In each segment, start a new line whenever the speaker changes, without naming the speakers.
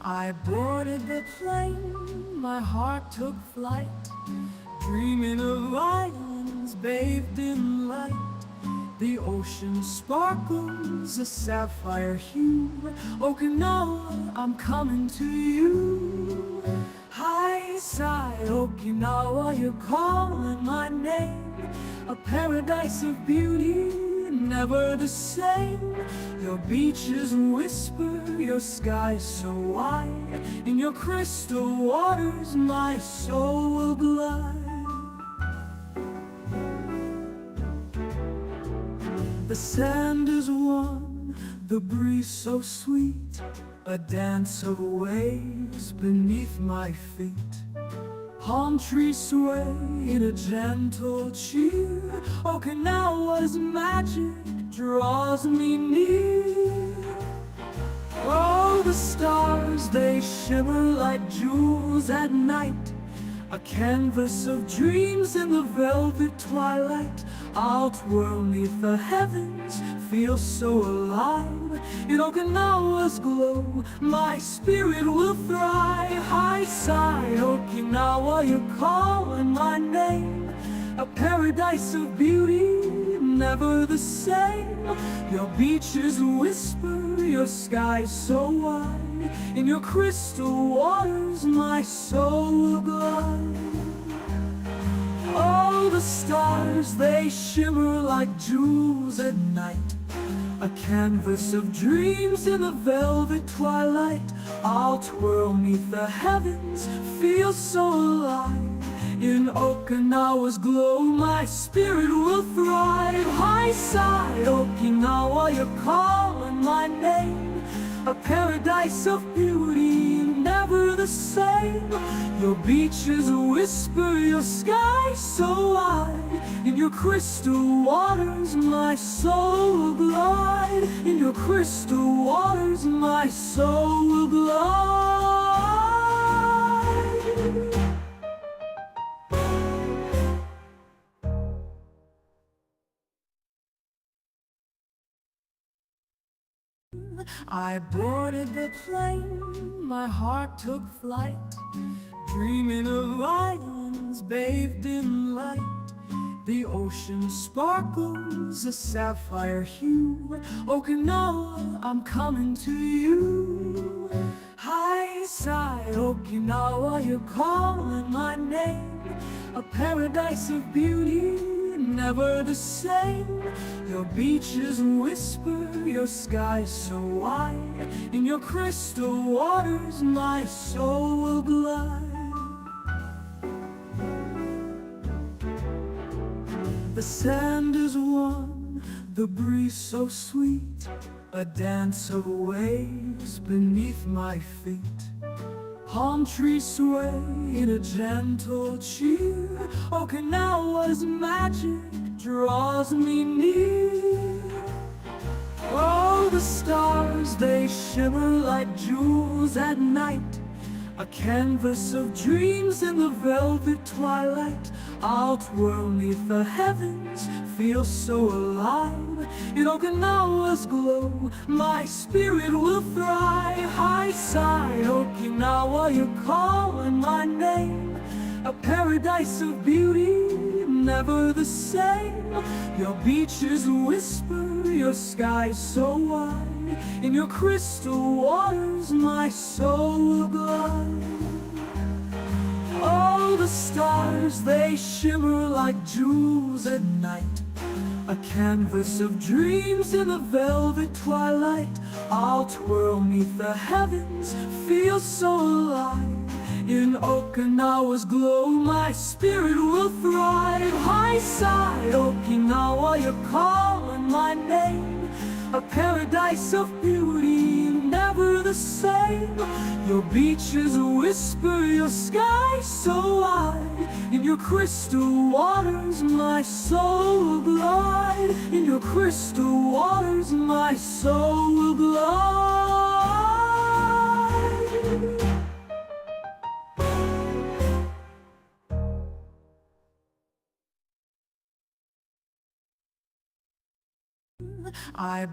I boarded the plane, my heart took flight, dreaming of islands bathed in light. The ocean sparkles a sapphire hue. Okinawa, I'm coming to you. High side Okinawa, you're calling my name. A paradise of beauty, never the same. Your beaches whisper, your skies so wide. In your crystal waters my soul will glide. The sand is warm, the breeze so sweet, a dance of waves beneath my feet. Palm trees sway in a gentle cheer. Okinawa's magic draws me near. Oh, the stars, they shimmer like jewels at night, a canvas of dreams in the velvet twilight. I'll twirl neath the heavens, feel so alive. In Okinawa's glow, my spirit will thrive. High side Okinawa, you're calling my name. A paradise of beauty, never the same. Your beaches whisper, your skies so wide. In your crystal waters my soul will glide. Oh, the stars, they shimmer like jewels at night, a canvas of dreams in the velvet twilight. I'll twirl neath the heavens, feel so alive. In Okinawa's glow, my spirit will thrive. High side Okinawa, you're calling my name. A paradise of beauty, never the same. Your beaches whisper, your sky so wide. In your crystal waters my soul will glide. In your crystal waters my soul will glide. I boarded the plane, my heart took flight, dreaming of islands bathed in light. The ocean sparkles a sapphire hue. Okinawa, I'm coming to you. High side Okinawa, you're calling my name. A paradise of beauty, never the same. Your beaches whisper, your skies so wide. In your crystal waters my soul will glide. The sand is warm, the breeze so sweet, a dance of waves beneath my feet. Palm trees sway in a gentle cheer. Okinawa's magic draws me near. Oh, the stars, they shimmer like jewels at night, a canvas of dreams in the velvet twilight. I'll twirl neath the heavens, feel so alive. In Okinawa's glow, my spirit will thrive. High side Okinawa, you're calling my name. A paradise of beauty, never the same. Your beaches whisper, your skies so wide. In your crystal waters my soul will glide. Oh, the stars, they shimmer like jewels at night, a canvas of dreams in the velvet twilight. I'll twirl neath the heavens, feel so alive. In Okinawa's glow, my spirit will thrive. High side Okinawa, you're calling my name. A paradise of beauty, never the same. Your beaches whisper, your sky so wide. In your crystal waters my soul will glide. In your crystal waters my soul will glide. I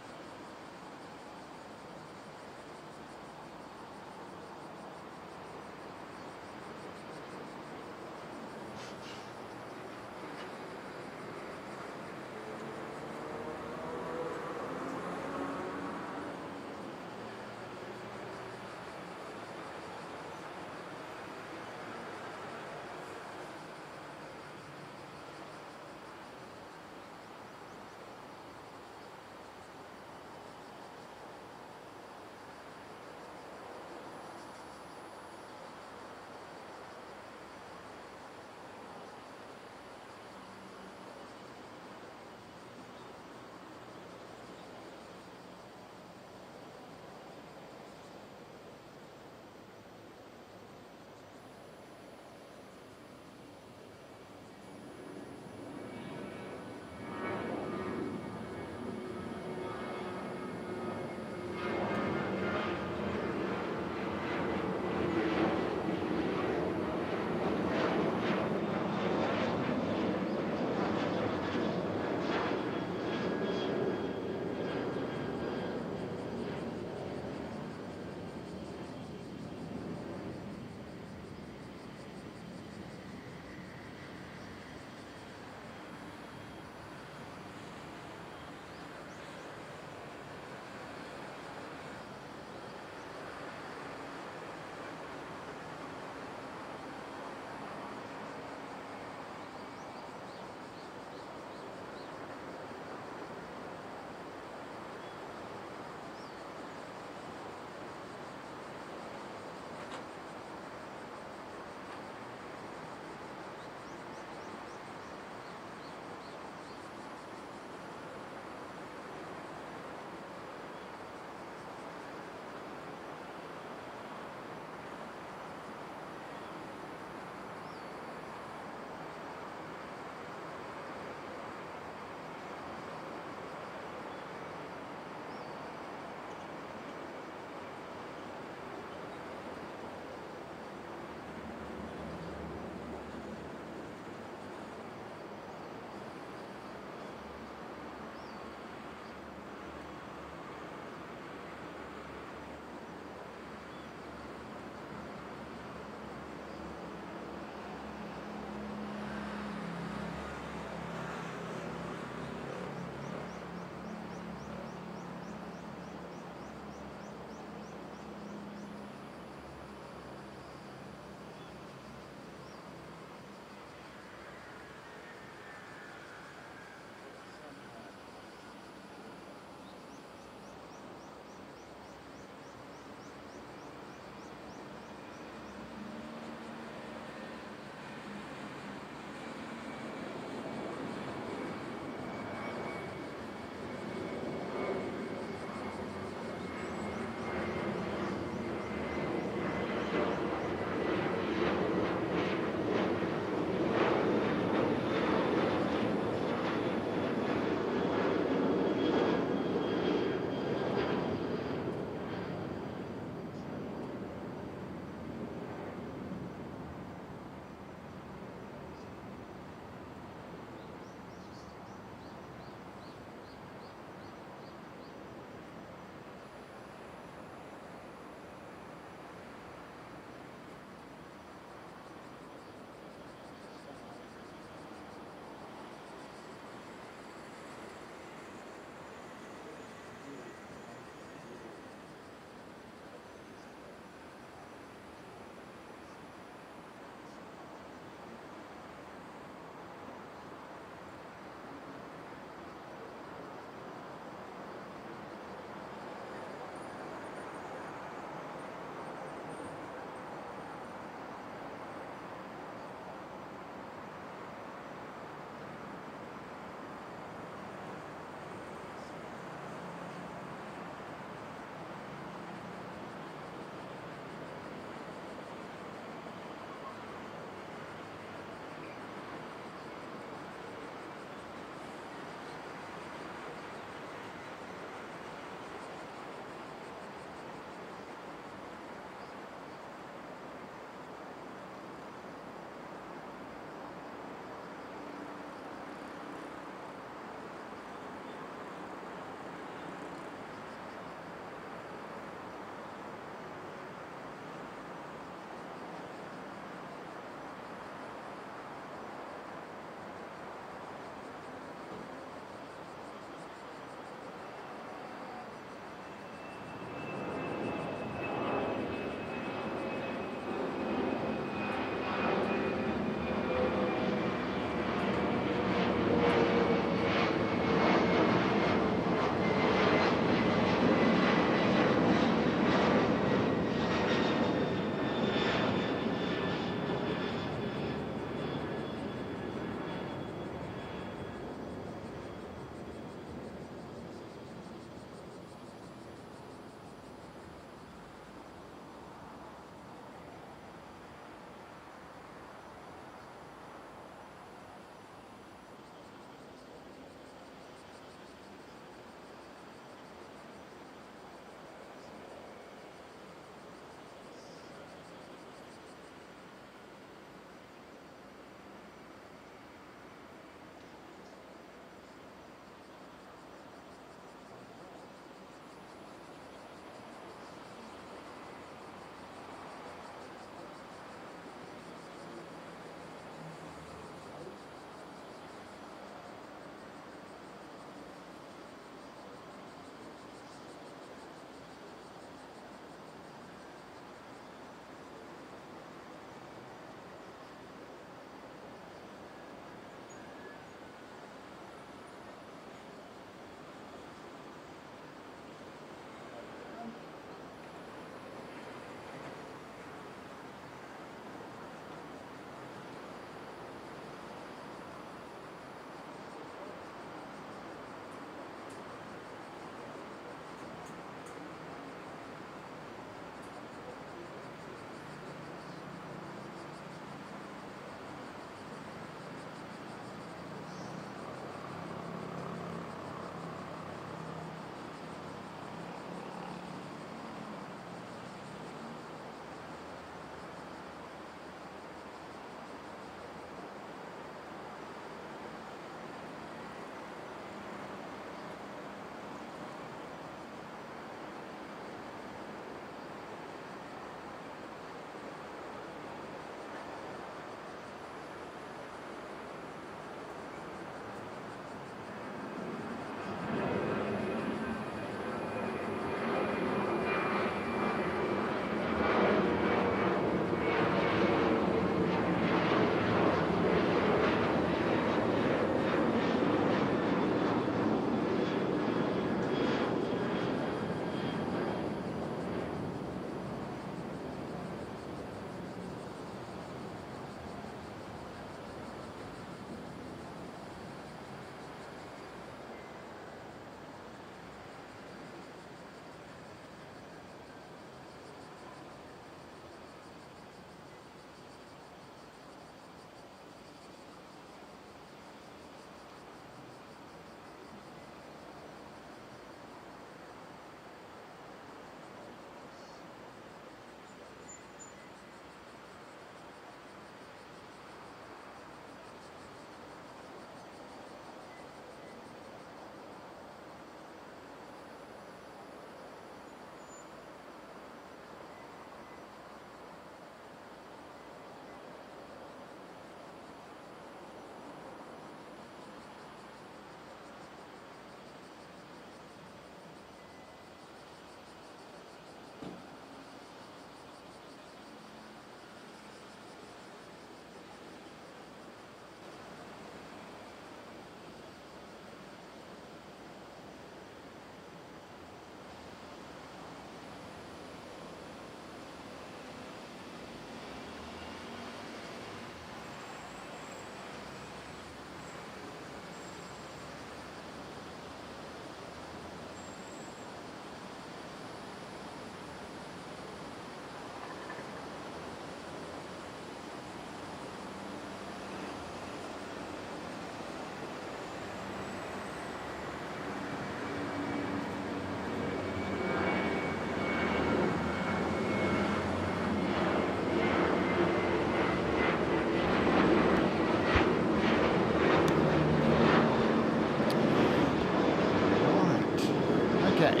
Okay,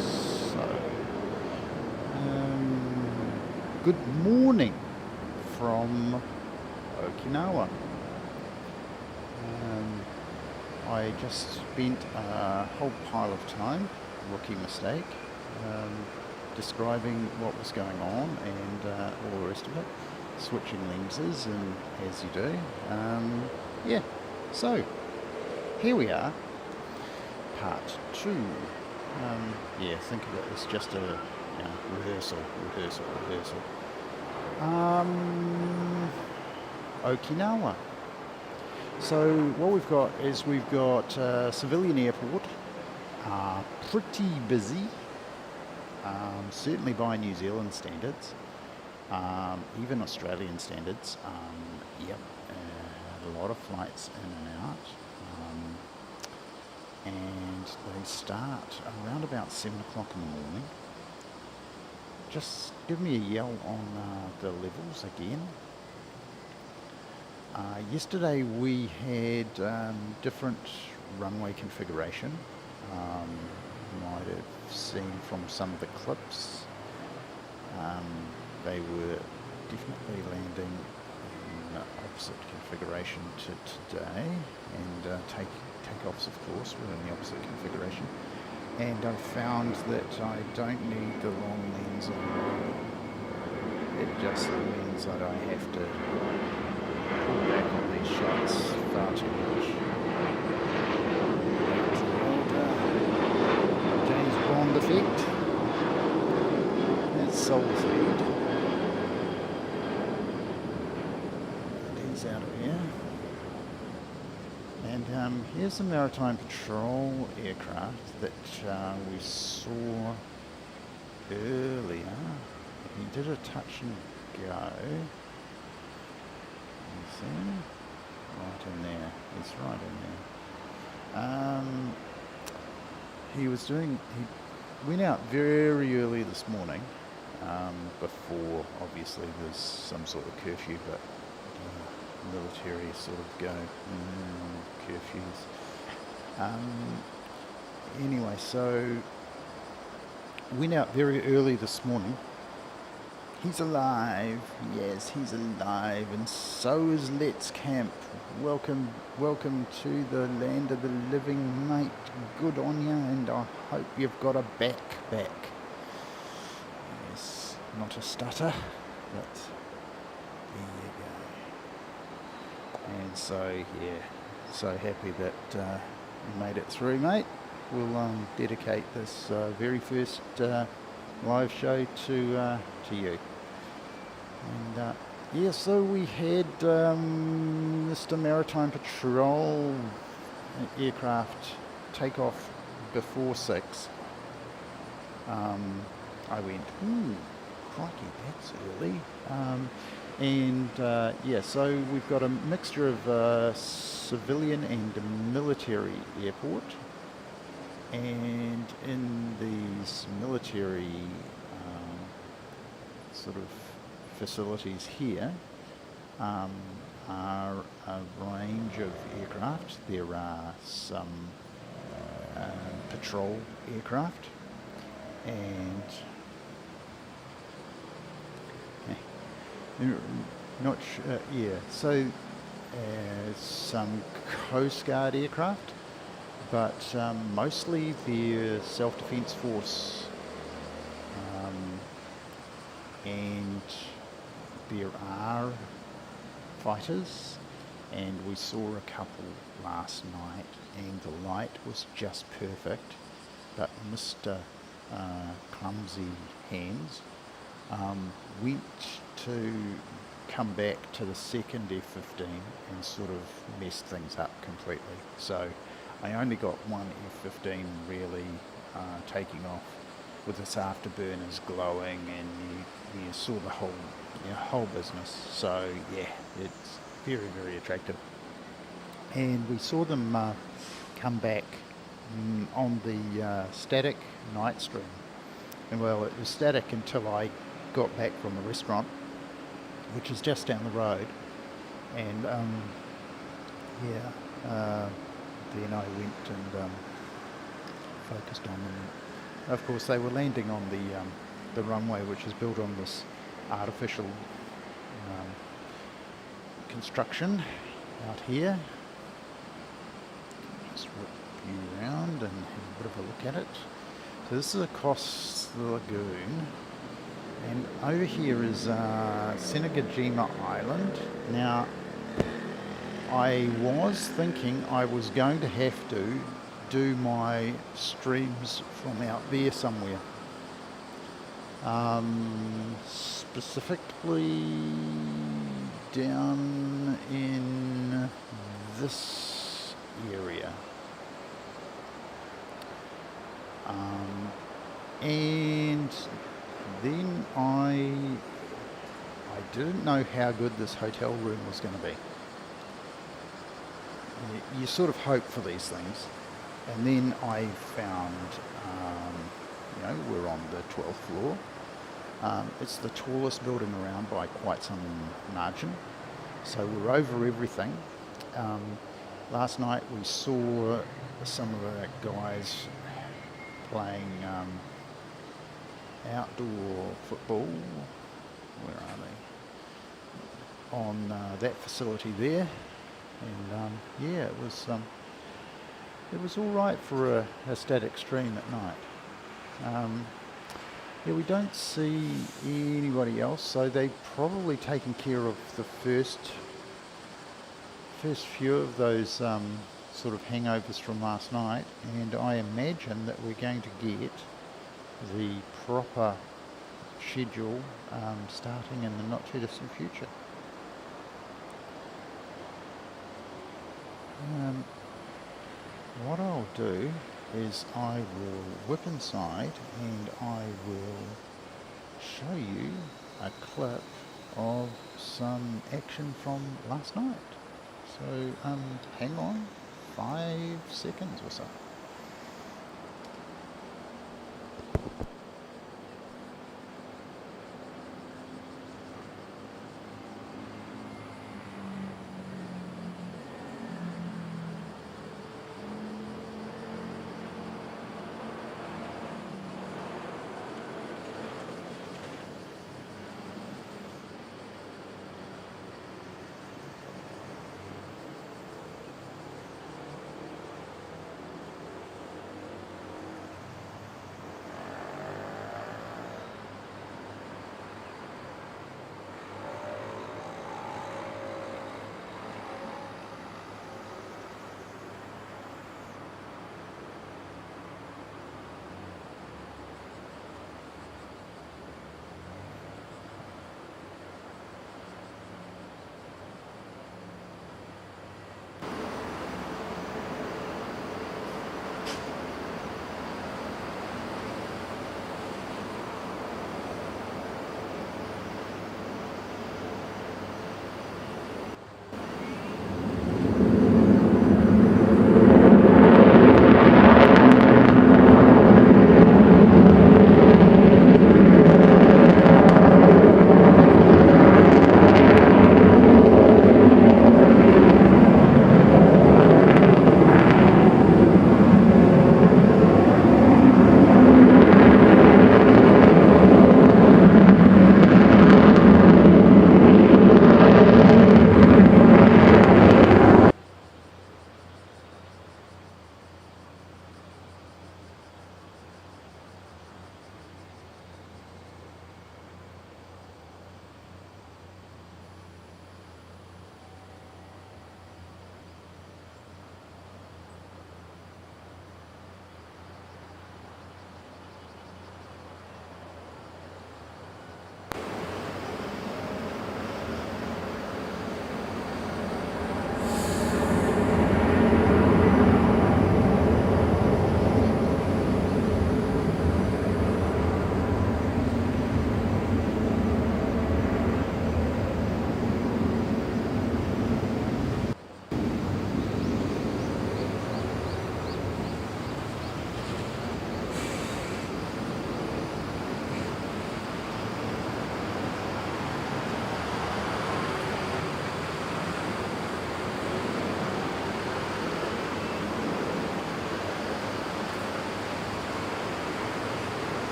so good morning from Okinawa. I just spent a whole pile of time, rookie mistake, describing what was going on and all the rest of it, switching lenses, and as you do. Yeah, so here we are, part 2. Yeah, think of it as just a rehearsal. Okinawa. So what we've got is we've got a civilian airport, pretty busy, certainly by New Zealand standards, even Australian standards. Yep, a lot of flights in and out. And they start around about 7 o'clock in the morning. Just give me a yell on the levels again. Yesterday we had different runway configuration. You might have seen from some of the clips. They were definitely landing in opposite configuration to today, and takeoffs, of course, were in the opposite configuration. And I found that I don't need the long lens on. It just means that I have to pull back on these shots far too much. James Bond effect. That's soul food. And he's out of here. And here's the Maritime Patrol aircraft that we saw earlier. He did a touch and go. You see? Right in there. He's right in there. He went out very early this morning, before obviously there's some sort of curfew, but military sort of go curfews. Anyway, so went out very early this morning. He's alive, yes, he's alive, and so is Let's Camp. Welcome to the land of the living, mate. Good on ya, and I hope you've got a back. Yes, not a stutter, but there you go. And so, yeah, so happy that you made it through, mate. We'll dedicate this very first live show to you. And yeah, so we had Mr. Maritime Patrol aircraft take off before 6. I went, crikey, that's early. And yeah, so we've got a mixture of civilian and military airport. And in these military sort of facilities here are a range of aircraft. There are some patrol aircraft, and not sure, yeah, so some Coast Guard aircraft, but mostly the self-defense force, and there are fighters, and we saw a couple last night, and the light was just perfect, but Mr. Clumsy Hands went to come back to the second F-15 and sort of messed things up completely. So I only got one F-15 really taking off with its afterburners glowing, and you saw the whole business. So yeah, it's very, very attractive. And we saw them come back on the static night stream. And well, it was static until I got back from the restaurant, which is just down the road. And then I went and focused on them. Of course, they were landing on the runway, which is built on this artificial construction out here. Just whip you around and have a bit of a look at it. So this is across the lagoon, and over here is Senegajima Island. Now, I was thinking I was going to have to do my streams from out there somewhere. Specifically down in this area. And then I didn't know how good this hotel room was going to be. You sort of hope for these things. And then I found, we're on the 12th floor. It's the tallest building around by quite some margin. So we're over everything. Last night we saw some of the guys playing outdoor football. Where are they? On that facility there. And it was all right for a static stream at night. We don't see anybody else, so they've probably taken care of the first few of those sort of hangovers from last night, and I imagine that we're going to get the proper schedule starting in the not too distant future. What I'll do is I will whip inside and I will show you a clip of some action from last night. So hang on 5 seconds or so.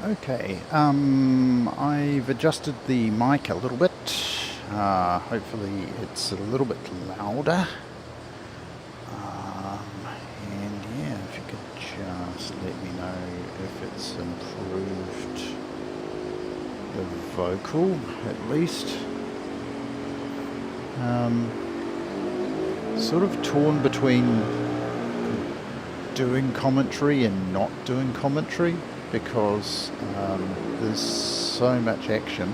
Okay, I've adjusted the mic a little bit. Hopefully it's a little bit louder. And yeah, if you could just let me know if it's improved the vocal at least. Sort of torn between doing commentary and not doing commentary because there's so much action.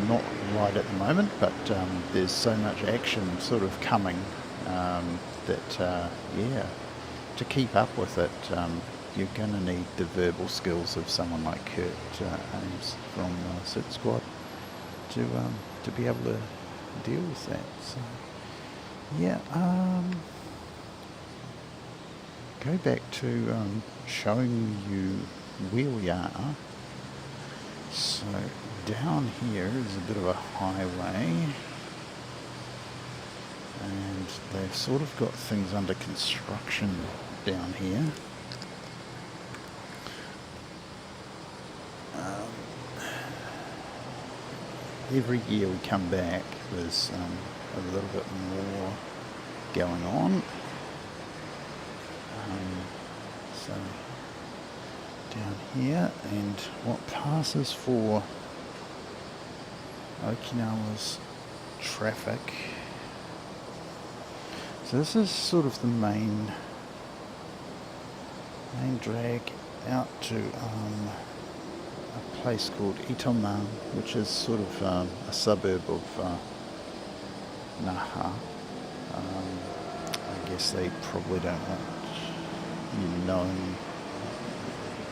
Not right at the moment, but there's so much action sort of coming that yeah, to keep up with it, you're going to need the verbal skills of someone like Kurt Ames from Sit Squad to be able to deal with that. So yeah, go back to showing you where we are. So down here is a bit of a highway, and they've sort of got things under construction down here. Every year we come back, there's a little bit more going on. So down here, and what passes for Okinawa's traffic. So this is sort of the main drag out to a place called Itoman, which is sort of a suburb of Naha. I guess they probably don't want you knowing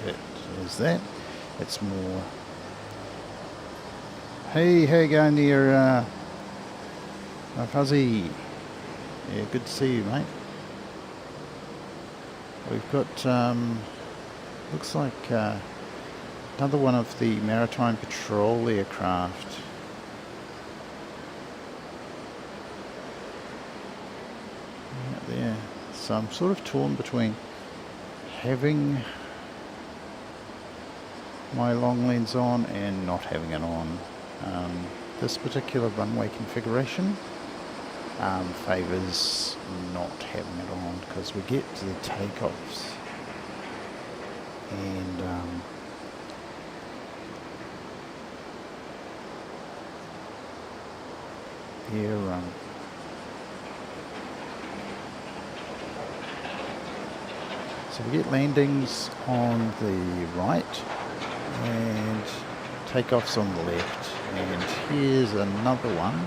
it as that. It's more, hey, how you going there, Fuzzy? Yeah, good to see you, mate. We've got, looks like another one of the maritime patrol aircraft. Right there. So I'm sort of torn between having my long lens on and not having it on. This particular runway configuration favours not having it on because we get to the takeoffs and here so we get landings on the right and takeoffs on the left, and here's another one.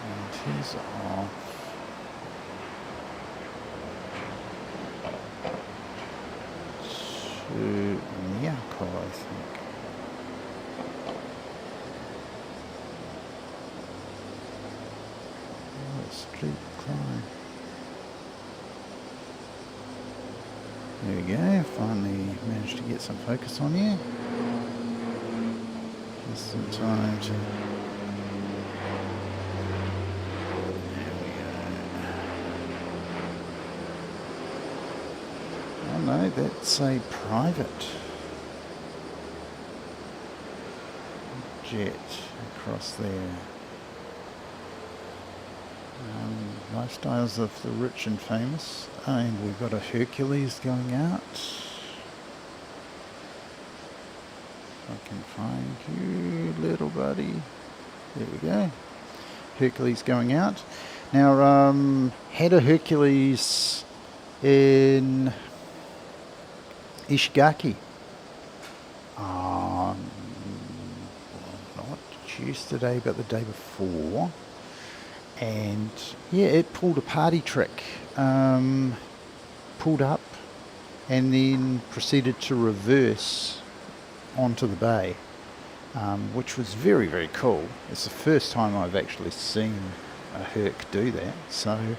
And here's off. To Miyako, I think. Oh, street climb. There we go, finally managed to get some focus on you. Just some time to... There we go. Oh no, that's a private jet across there. Lifestyles of the rich and famous, and we've got a Hercules going out. If I can find you, little buddy. There we go. Hercules going out. Now, had a Hercules in Ishigaki. Not yesterday, but the day before. And yeah, it pulled a party trick, pulled up and then proceeded to reverse onto the bay, which was very, very cool. It's the first time I've actually seen a Herc do that. So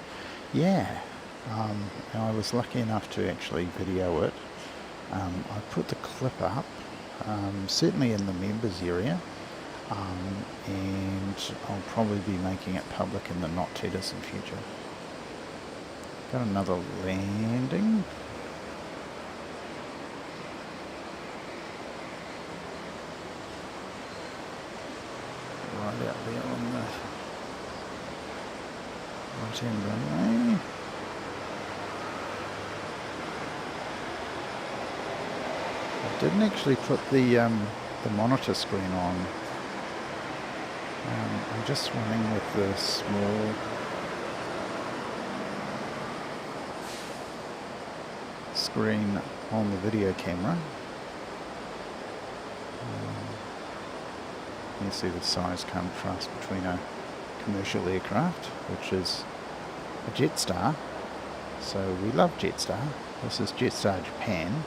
yeah, I was lucky enough to actually video it. I put the clip up, certainly in the members area. And I'll probably be making it public in the not too distant future. Got another landing. Right out there on the right-hand runway. I didn't actually put the monitor screen on. I'm just running with the small screen on the video camera. You can see the size contrast between a commercial aircraft, which is a Jetstar. So we love Jetstar. This is Jetstar Japan.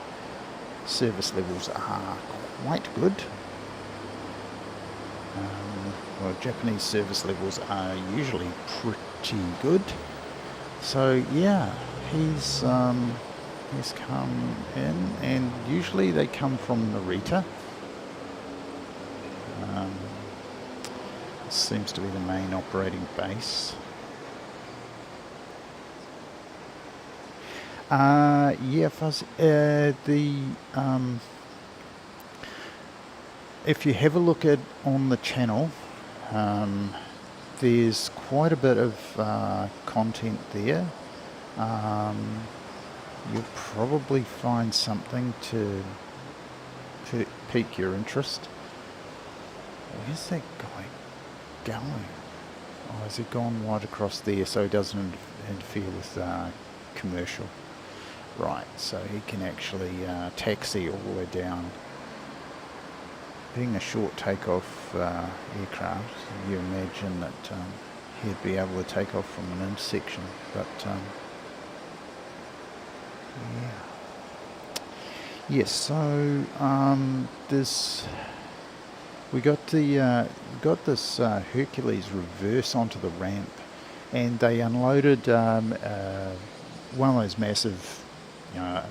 Service levels are quite good. Well, Japanese service levels are usually pretty good. So yeah, he's come in, and usually they come from Narita. This seems to be the main operating base. Yeah, Fuzz, if you have a look at on the channel, there's quite a bit of content there. You'll probably find something to pique your interest. Where's that guy going? Oh, has he gone right across there so he doesn't interfere with commercial? Right, so he can actually taxi all the way down. Being a short takeoff aircraft, you imagine that he'd be able to take off from an intersection, but yeah. Yes, so we got this Hercules reverse onto the ramp, and they unloaded one of those massive,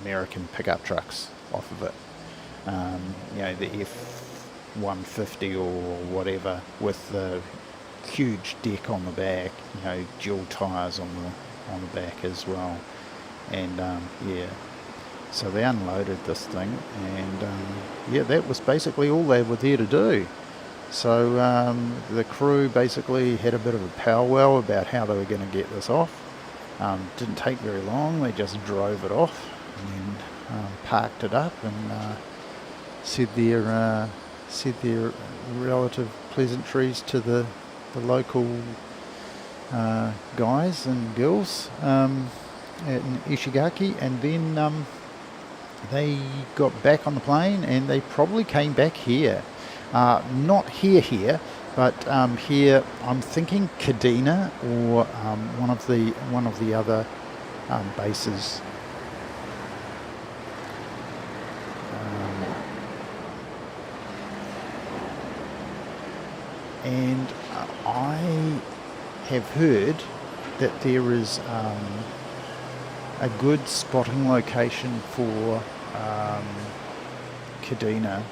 American pickup trucks off of it. The F-150 or whatever, with the huge deck on the back, dual tyres on the back as well, and yeah. So they unloaded this thing, and that was basically all they were there to do. So the crew basically had a bit of a powwow about how they were going to get this off. Didn't take very long. They just drove it off and then parked it up and said their relative pleasantries to the local guys and girls in Ishigaki, and then they got back on the plane, and they probably came back here. Not here, but here. I'm thinking Kadena or one of the other bases. And I have heard that there is a good spotting location for Kadena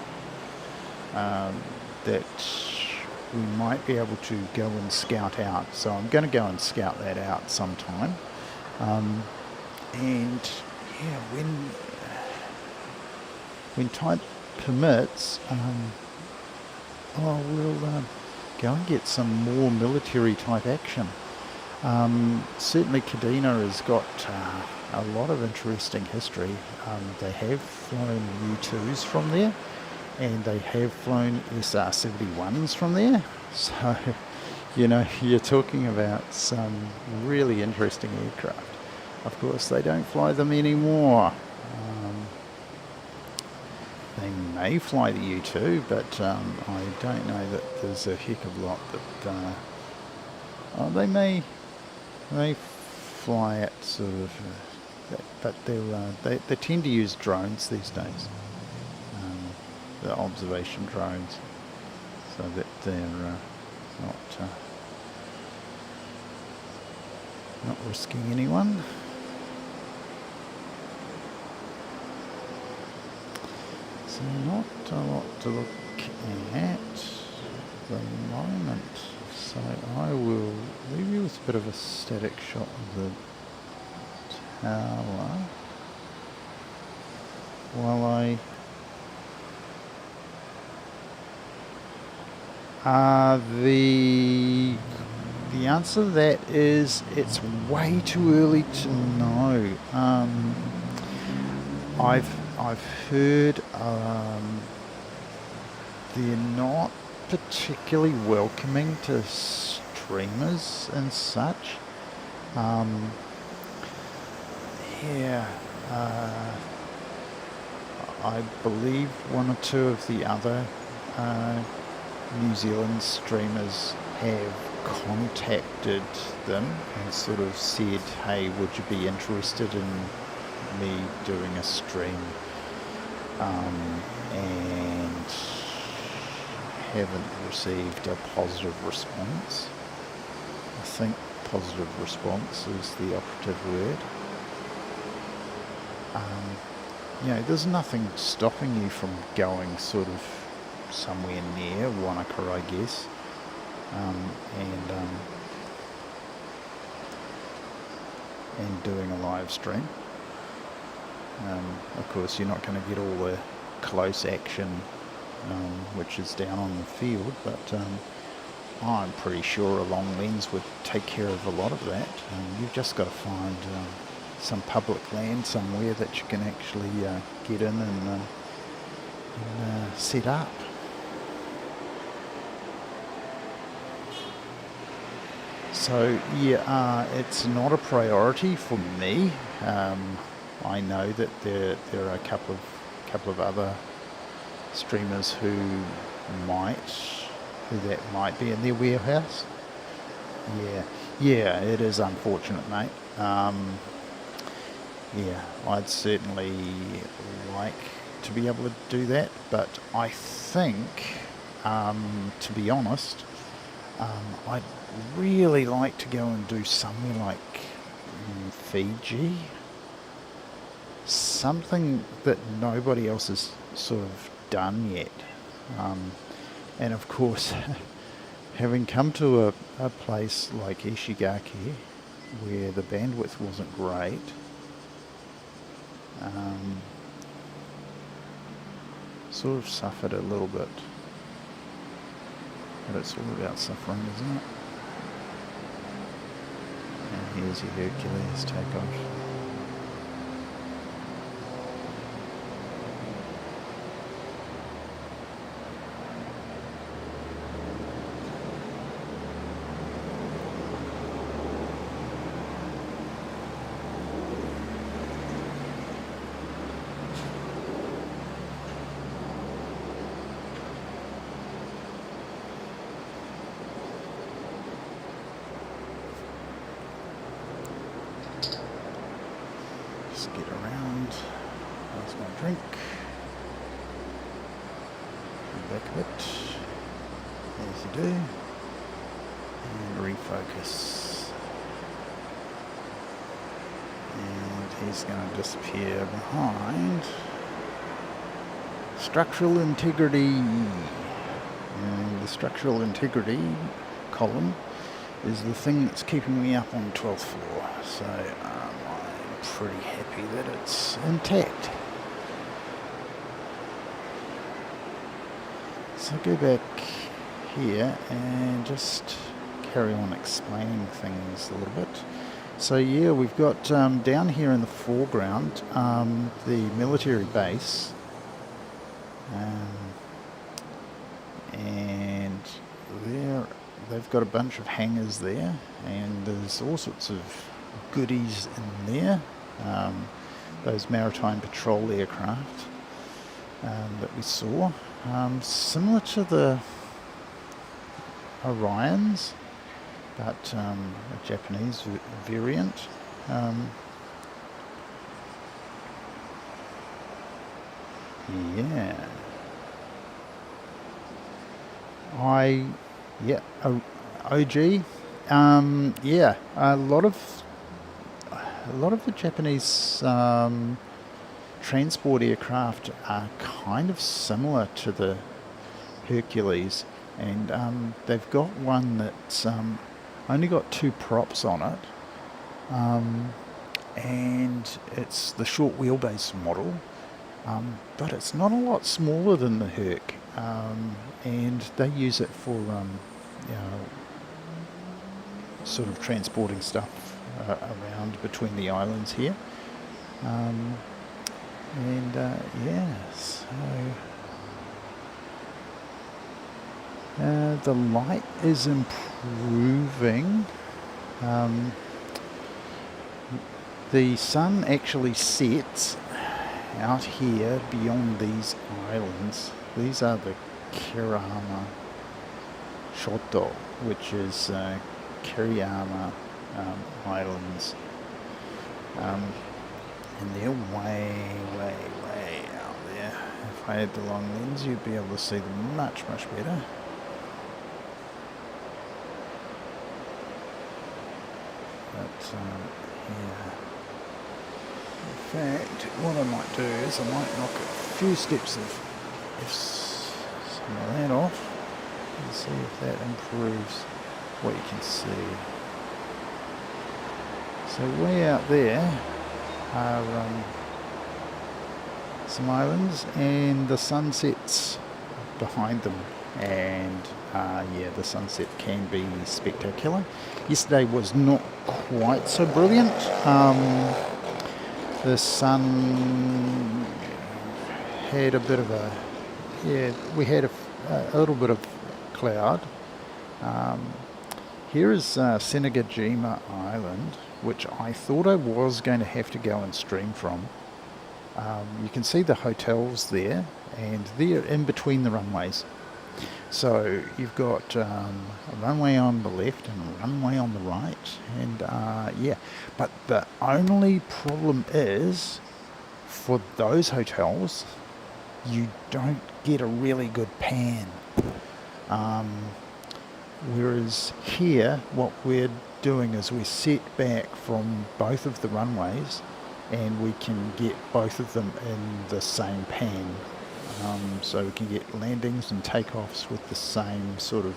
that we might be able to go and scout out. So I'm going to go and scout that out sometime. And yeah, when time permits, we'll go and get some more military type action. Certainly Kadena has got a lot of interesting history. They have flown U-2s from there, and they have flown SR-71s from there. So, you're talking about some really interesting aircraft. Of course, they don't fly them anymore. They may fly the U-2, but I don't know that there's a heck of a lot that... they may fly at sort of... but they tend to use drones these days. The observation drones, so that they're not risking anyone. So not a lot to look at the moment. So I will leave you with a bit of a static shot of the While the answer to that is it's way too early to know. I've heard they're not particularly welcoming to streamers and such. Yeah, I believe one or two of the other New Zealand streamers have contacted them and sort of said, hey, would you be interested in me doing a stream? And haven't received a positive response. I think positive response is the operative word. There's nothing stopping you from going sort of somewhere near Wanaka, I guess, and doing a live stream. Of course, you're not going to get all the close action, which is down on the field, but I'm pretty sure a long lens would take care of a lot of that. You've just got to find some public land somewhere that you can actually get in and set up. So yeah, it's not a priority for me. I know that there are a couple of other streamers who that might be in their warehouse. Yeah, it is unfortunate, mate. Yeah, I'd certainly like to be able to do that, but I think, to be honest, I'd really like to go and do somewhere like Fiji, something that nobody else has sort of done yet. And of course, having come to a place like Ishigaki, where the bandwidth wasn't great, sort of suffered a little bit. But it's all about suffering, isn't it? And here's your Hercules takeoff. Get around. There's my drink. Back a bit. As you do. And refocus. And he's going to disappear behind structural integrity. And the structural integrity column is the thing that's keeping me up on the 12th floor. So pretty happy that it's intact. So go back here and just carry on explaining things a little bit. So yeah, we've got down here in the foreground the military base, and they've got a bunch of hangars there, and there's all sorts of goodies in there. Those maritime patrol aircraft that we saw, similar to the Orions, but a Japanese variant. Yeah. OG. Yeah, a lot of the Japanese transport aircraft are kind of similar to the Hercules, and they've got one that's only got two props on it, and it's the short wheelbase model, but it's not a lot smaller than the Herc, and they use it for sort of transporting stuff around between the islands here. The light is improving. The sun actually sets out here beyond these islands. These are the Kiriyama Shoto, which is Kiriyama Islands. And they're way out there. If I had the long lens, you'd be able to see them much better. But yeah. In fact, what I might do is I might knock a few steps of some of that off and see if that improves what you can see. So way out there are some islands, and the sunset's behind them, and the sunset can be spectacular. Yesterday was not quite so brilliant. The sun had a bit of we had a little bit of cloud. Here is Senegajima Island, which I thought I was going to have to go and stream from. You can see the hotels there, and they're in between the runways. So you've got a runway on the left and a runway on the right, and but the only problem is, for those hotels, you don't get a really good pan. Whereas here, what we're doing is we're set back from both of the runways, and we can get both of them in the same pan. So we can get landings and takeoffs with the same sort of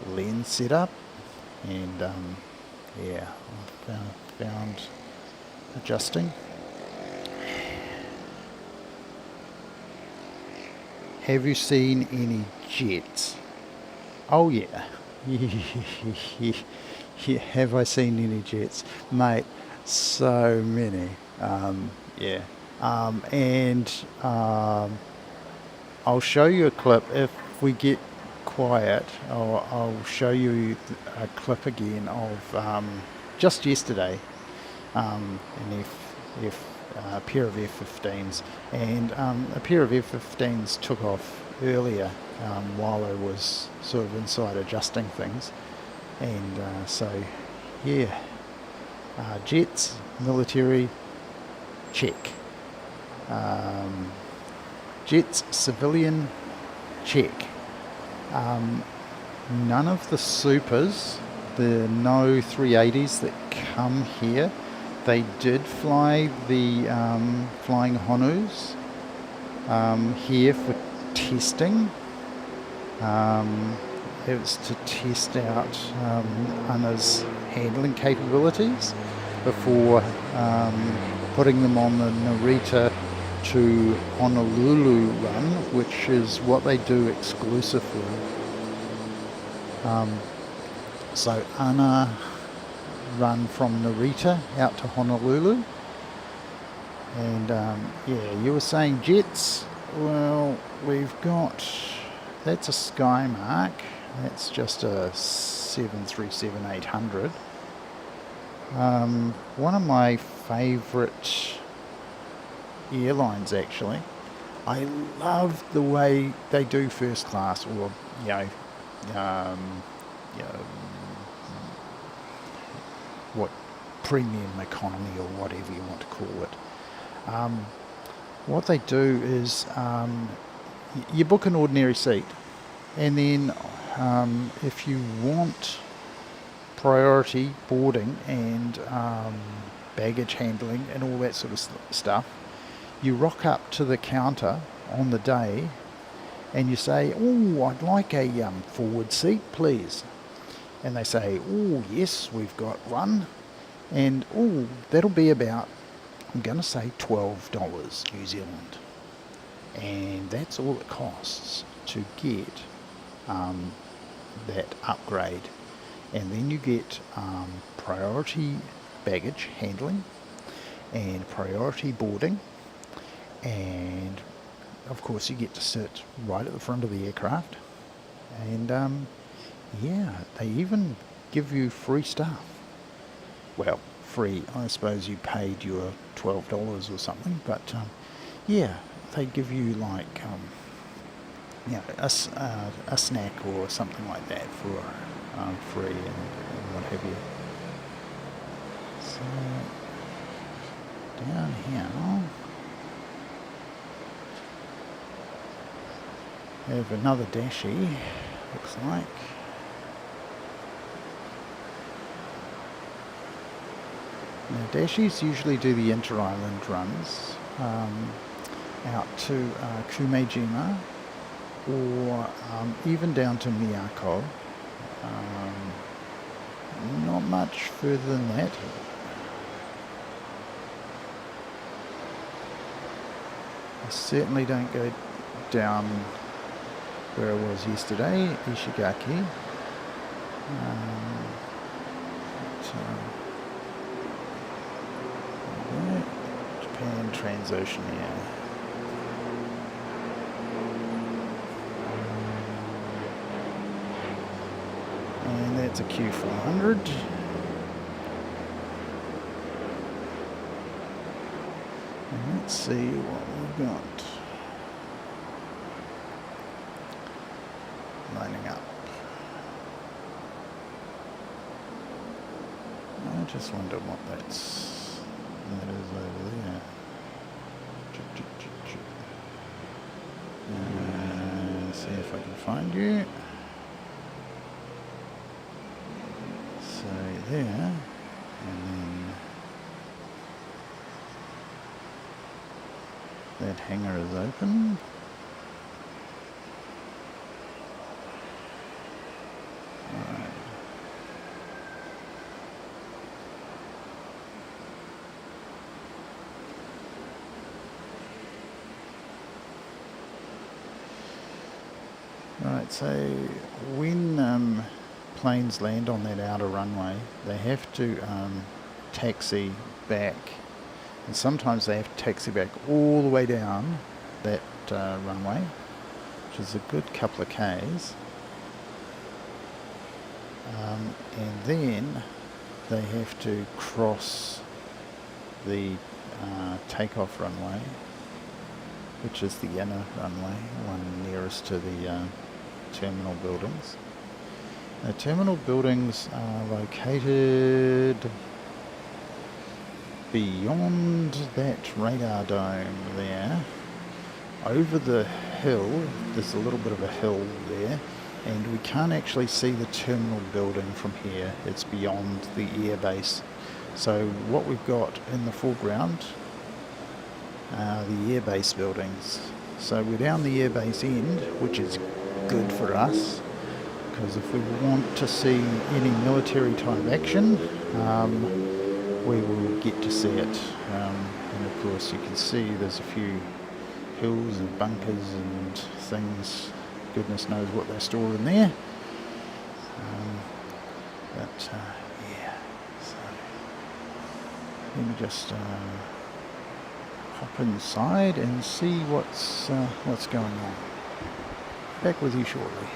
lens setup, and I found adjusting. Have you seen any jets? Oh yeah. Yeah, have I seen any jets? Mate, so many. I'll show you a clip if we get quiet. I'll show you a clip again of just yesterday, an a pair of F-15s, and a pair of F-15s took off earlier while I was sort of inside adjusting things, and jets, military, check. Jets, civilian, check. None of the supers, the no 380s that come here, they did fly the flying Honus here for testing. It was to test out Anna's handling capabilities before putting them on the Narita to Honolulu run, which is what they do exclusively. So Anna run from Narita out to Honolulu, and you were saying jets. Well, we've got, that's a Skymark, that's just a 737-800. One of my favourite airlines, actually. I love the way they do first class, or what, premium economy, or whatever you want to call it. What they do is you book an ordinary seat, and then if you want priority boarding and baggage handling and all that sort of stuff, you rock up to the counter on the day and you say, "Oh, I'd like a forward seat, please." and they say, oh yes, we've got one, and oh, that'll be about, I'm going to say $12 New Zealand, and that's all it costs to get that upgrade. And then you get priority baggage handling and priority boarding, and of course you get to sit right at the front of the aircraft, and yeah, they even give you free stuff. Well, free, I suppose you paid your $12 or something, but yeah, they give you like a snack or something like that for free and what have you. So down here we have another Dashi, looks like. Now Dashis usually do the inter-island runs out to Kumejima, or even down to Miyako. Not much further than that. I certainly don't go down where I was yesterday, Ishigaki. Japan Transoceania. And that's a Q400. And let's see what we've got lining up. I just wonder what that is over there. See if I can find you. So there, and then that hangar is open. Right. Right, so when planes land on that outer runway, they have to taxi back, and sometimes they have to taxi back all the way down that runway, which is a good couple of Ks, and then they have to cross the takeoff runway, which is the inner runway, one nearest to the terminal buildings. The terminal buildings are located beyond that radar dome there. Over the hill, there's a little bit of a hill there, and we can't actually see the terminal building from here. It's beyond the airbase. So what we've got in the foreground are the airbase buildings. So we're down the airbase end, which is good for us, because if we want to see any military type action, we will get to see it. And of course you can see there's a few hills and bunkers and things, goodness knows what they store in there. Yeah, so let me just hop inside and see what's going on. Back with you shortly.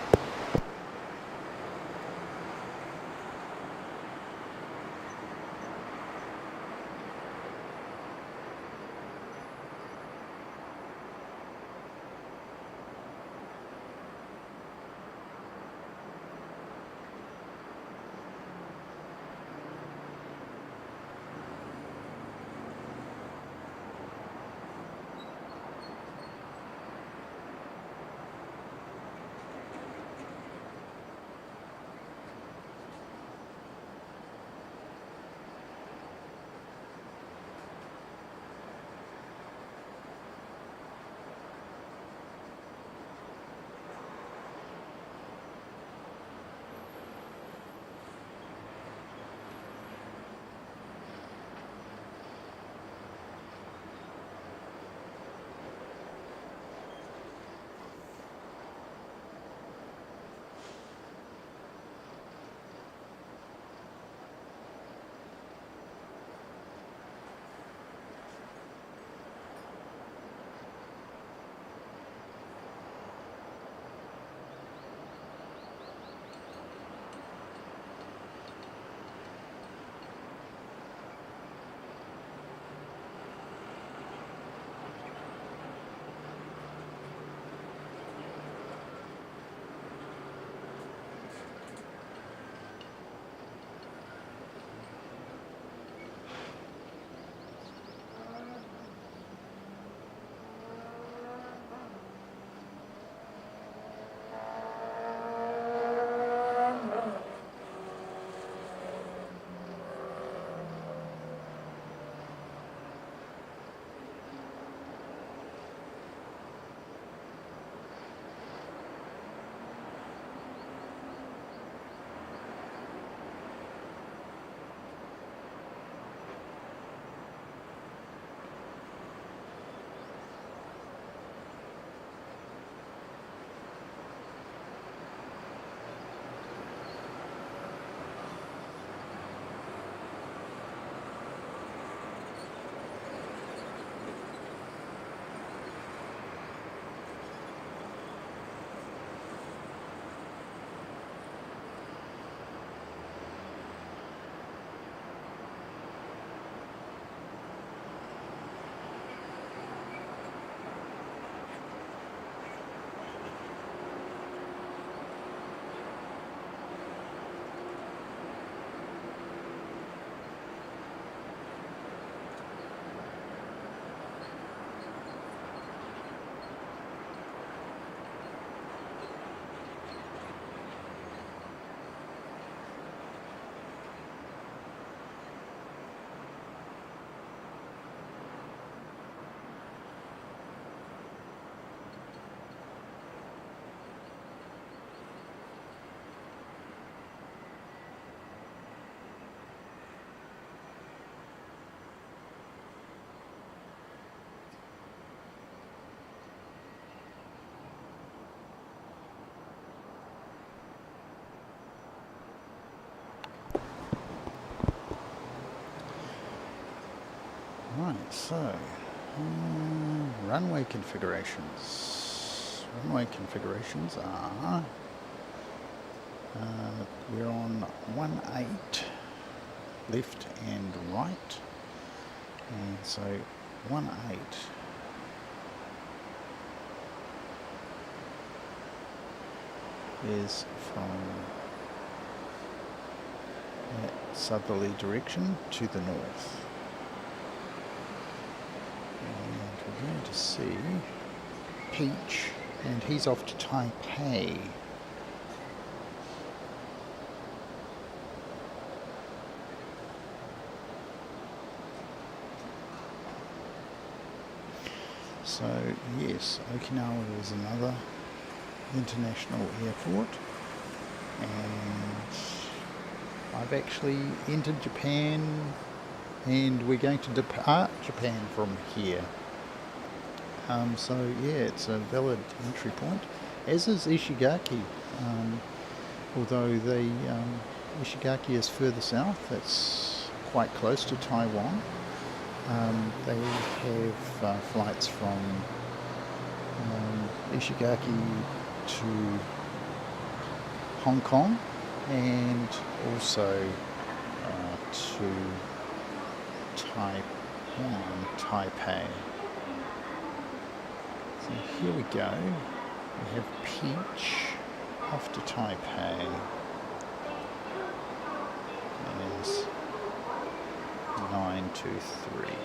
So, runway configurations. Runway configurations are, we're on 1-8, left and right. And so 1-8 is from that southerly direction to the north. And we're going to see Peach, and he's off to Taipei. So yes, Okinawa is another international airport, and I've actually entered Japan, and we're going to depart Japan from here. So yeah, it's a valid entry point, as is Ishigaki. Although the Ishigaki is further south, it's quite close to Taiwan. They have flights from Ishigaki to Hong Kong, and also to Taiwan, Taipei. So here we go. We have Peach off to Taipei. There's 923.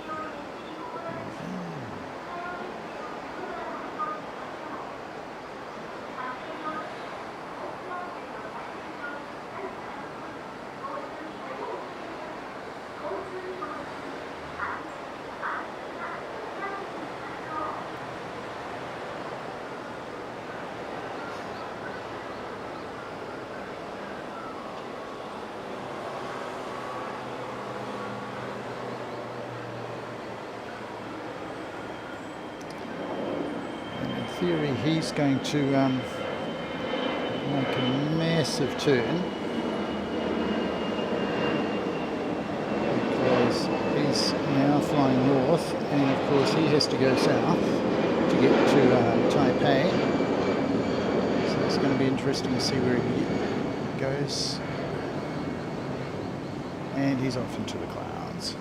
Theory, he's going to make a massive turn, because he's now flying north, and of course he has to go south to get to Taipei. So it's going to be interesting to see where he goes. And he's off into the clouds.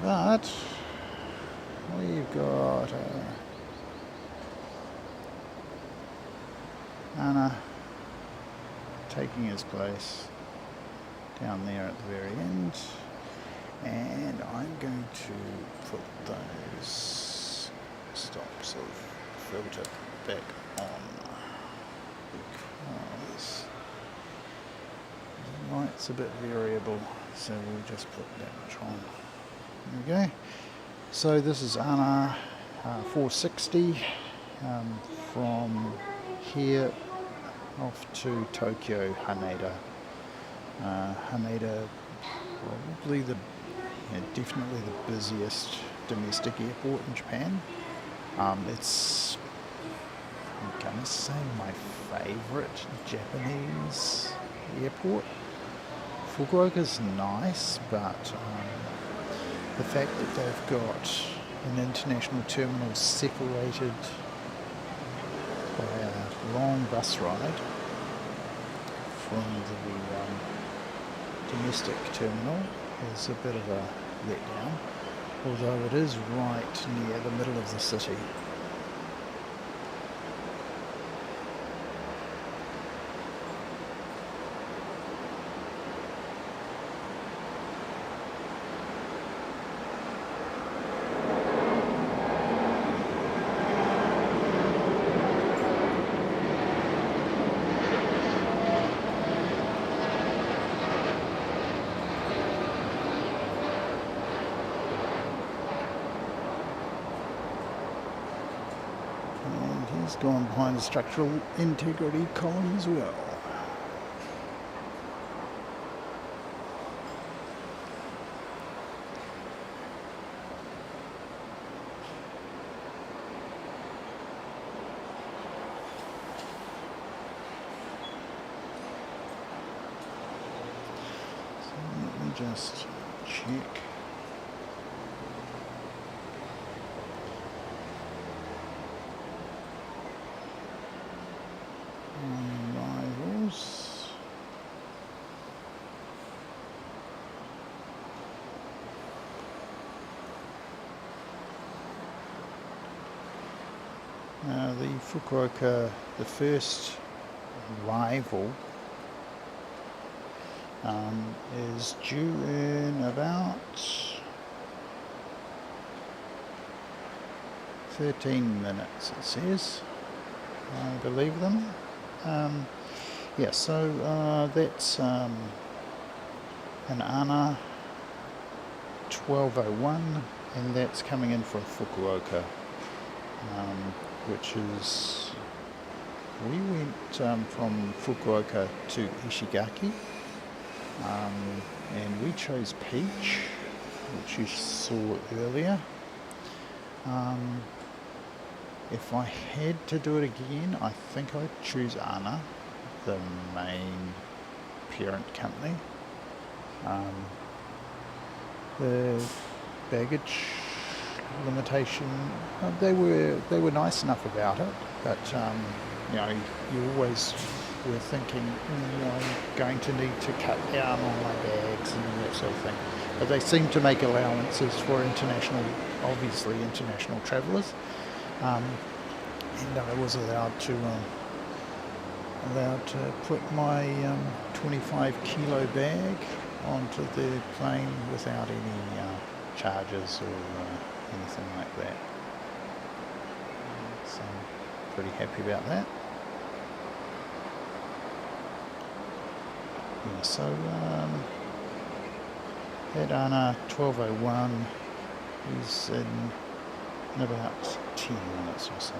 But we've got Anna taking his place down there at the very end, and I'm going to put those stops of filter back on, because the light's a bit variable, so we'll just put that much on. There we go. So this is ANA 460 from here off to Tokyo, Haneda. Haneda, probably definitely the busiest domestic airport in Japan. It's, I'm gonna say, my favourite Japanese airport. Fukuoka's nice, but the fact that they've got an international terminal separated by a long bus ride from the domestic terminal is a bit of a letdown, although it is right near the middle of the city. He's gone behind the structural integrity column as well. So let me just check. The Fukuoka, the first arrival, is due in about 13 minutes, it says. I believe them. Yeah, so that's an ANA 1201, and that's coming in from Fukuoka, which is, we went from Fukuoka to Ishigaki, and we chose Peach, which you saw earlier. If I had to do it again, I think I'd choose ANA, the main parent company. The baggage limitation, they were nice enough about it, but you always were thinking, I'm going to need to cut down on my bags and that sort of thing. But they seem to make allowances for obviously international travellers. And I was allowed to put my 25 kilo bag onto the plane without any charges or anything like that. So I'm pretty happy about that. Yeah, so that ANA 1201 is in about 10 minutes or so.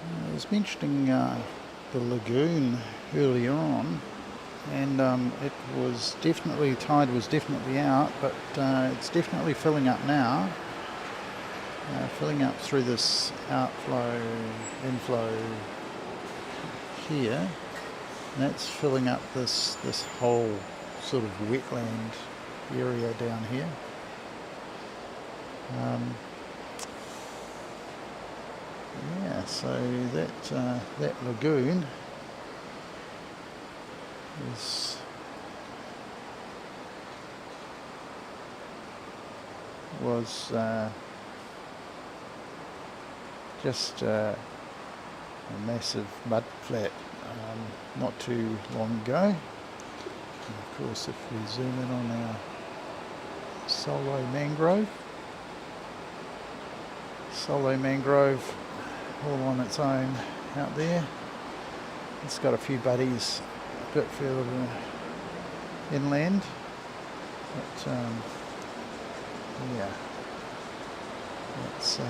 I was mentioning the lagoon earlier on, and it was definitely, tide was definitely out, but it's definitely filling up now. Filling up through this inflow here, and that's filling up this whole sort of wetland area down here. Yeah, so that lagoon was just a massive mud flat not too long ago. And of course, if we zoom in on our solo mangrove all on its own out there. It's got a few buddies a bit further inland, but yeah, it's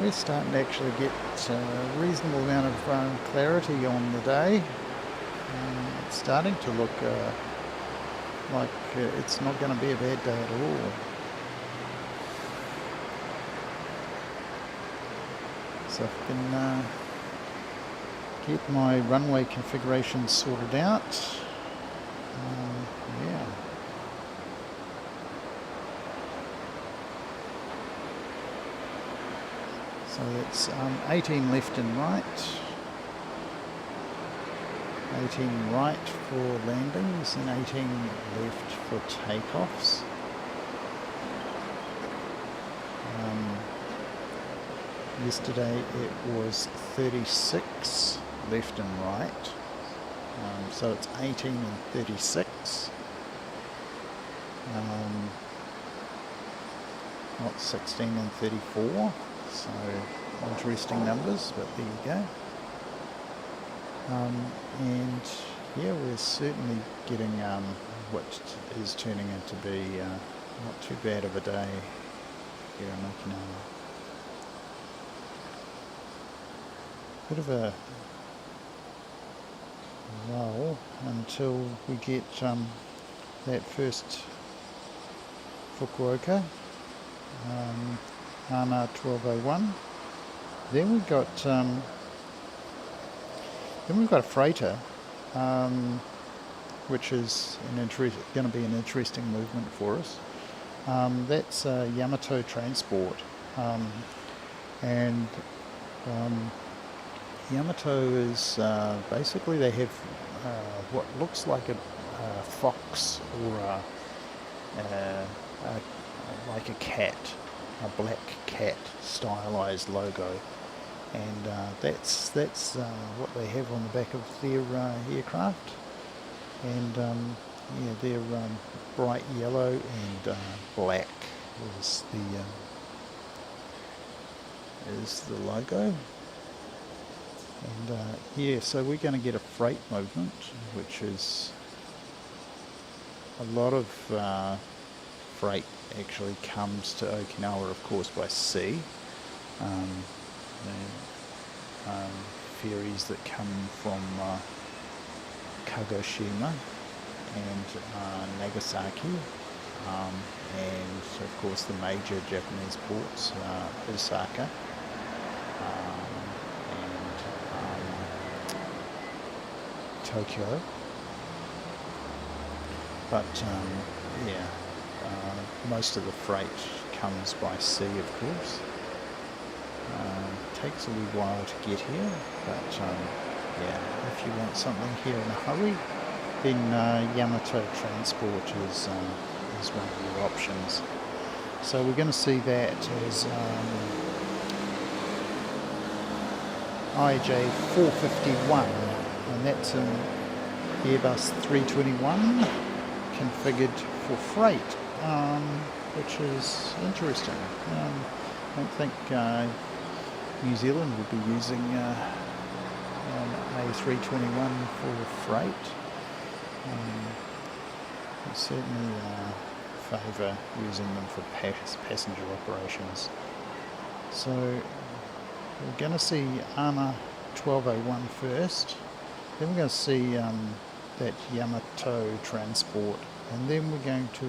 we're starting to actually get a reasonable amount of clarity on the day. It's starting to look like it's not going to be a bad day at all. So if I can get my runway configuration sorted out, yeah. So that's 18 left and right, 18 right for landings and 18 left for takeoffs. Yesterday it was 36 left and right, so it's 18 and 36, not 16 and 34, so interesting numbers, but there you go. And yeah, we're certainly getting what is turning out to be not too bad of a day here in Okinawa. bit of a lull until we get that first Fukuoka, ANA 1201. Then we've got a freighter, which is going to be an interesting movement for us. That's Yamato Transport, and Yamato is basically, they have what looks like a fox or like a cat, a black cat stylized logo, and that's what they have on the back of their aircraft. And yeah, they're bright yellow and black is the logo. And yeah, so we're going to get a freight movement, which is a lot of freight actually comes to Okinawa, of course, by sea. Ferries that come from Kagoshima and Nagasaki, and of course the major Japanese ports, Osaka, and Tokyo. But yeah, most of the freight comes by sea, of course. Takes a wee while to get here, but yeah, if you want something here in a hurry, then Yamato Transport is one of your options. So we're going to see that as IJ 451, and that's an Airbus 321 configured for freight, which is interesting. I don't think New Zealand would be using A321 for freight. I certainly favour using them for passenger operations. So we're going to see ANA 1201 first, then we're going to see that Yamato Transport, and then we're going to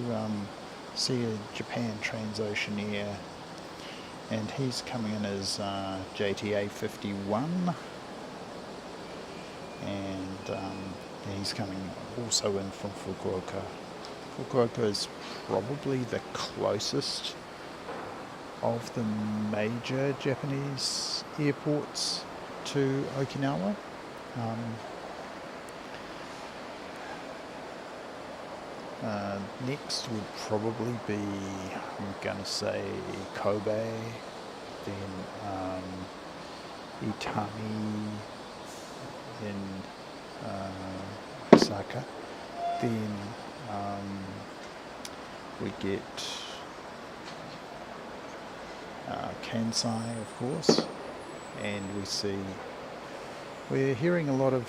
see a Japan Transoceaniair, and he's coming in as JTA 51, and he's coming also in from Fukuoka. Fukuoka is probably the closest of the major Japanese airports to Okinawa. Next would probably be, I'm going to say, Kobe, then Itami in Osaka, then we get Kansai, of course, and we're hearing a lot of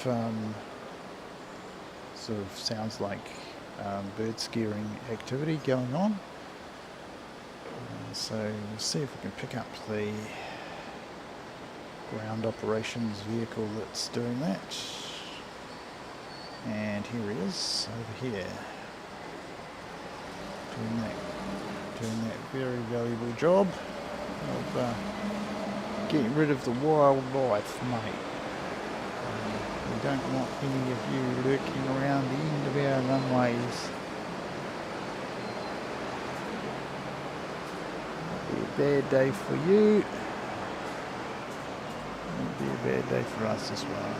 sort of sounds like bird scaring activity going on. So we'll see if we can pick up the ground operations vehicle that's doing that. And here he is, over here, doing that very valuable job of getting rid of the wildlife, mate. We don't want any of you lurking around the end of our runways. It'll be a bad day for you. It'll be a bad day for us as well.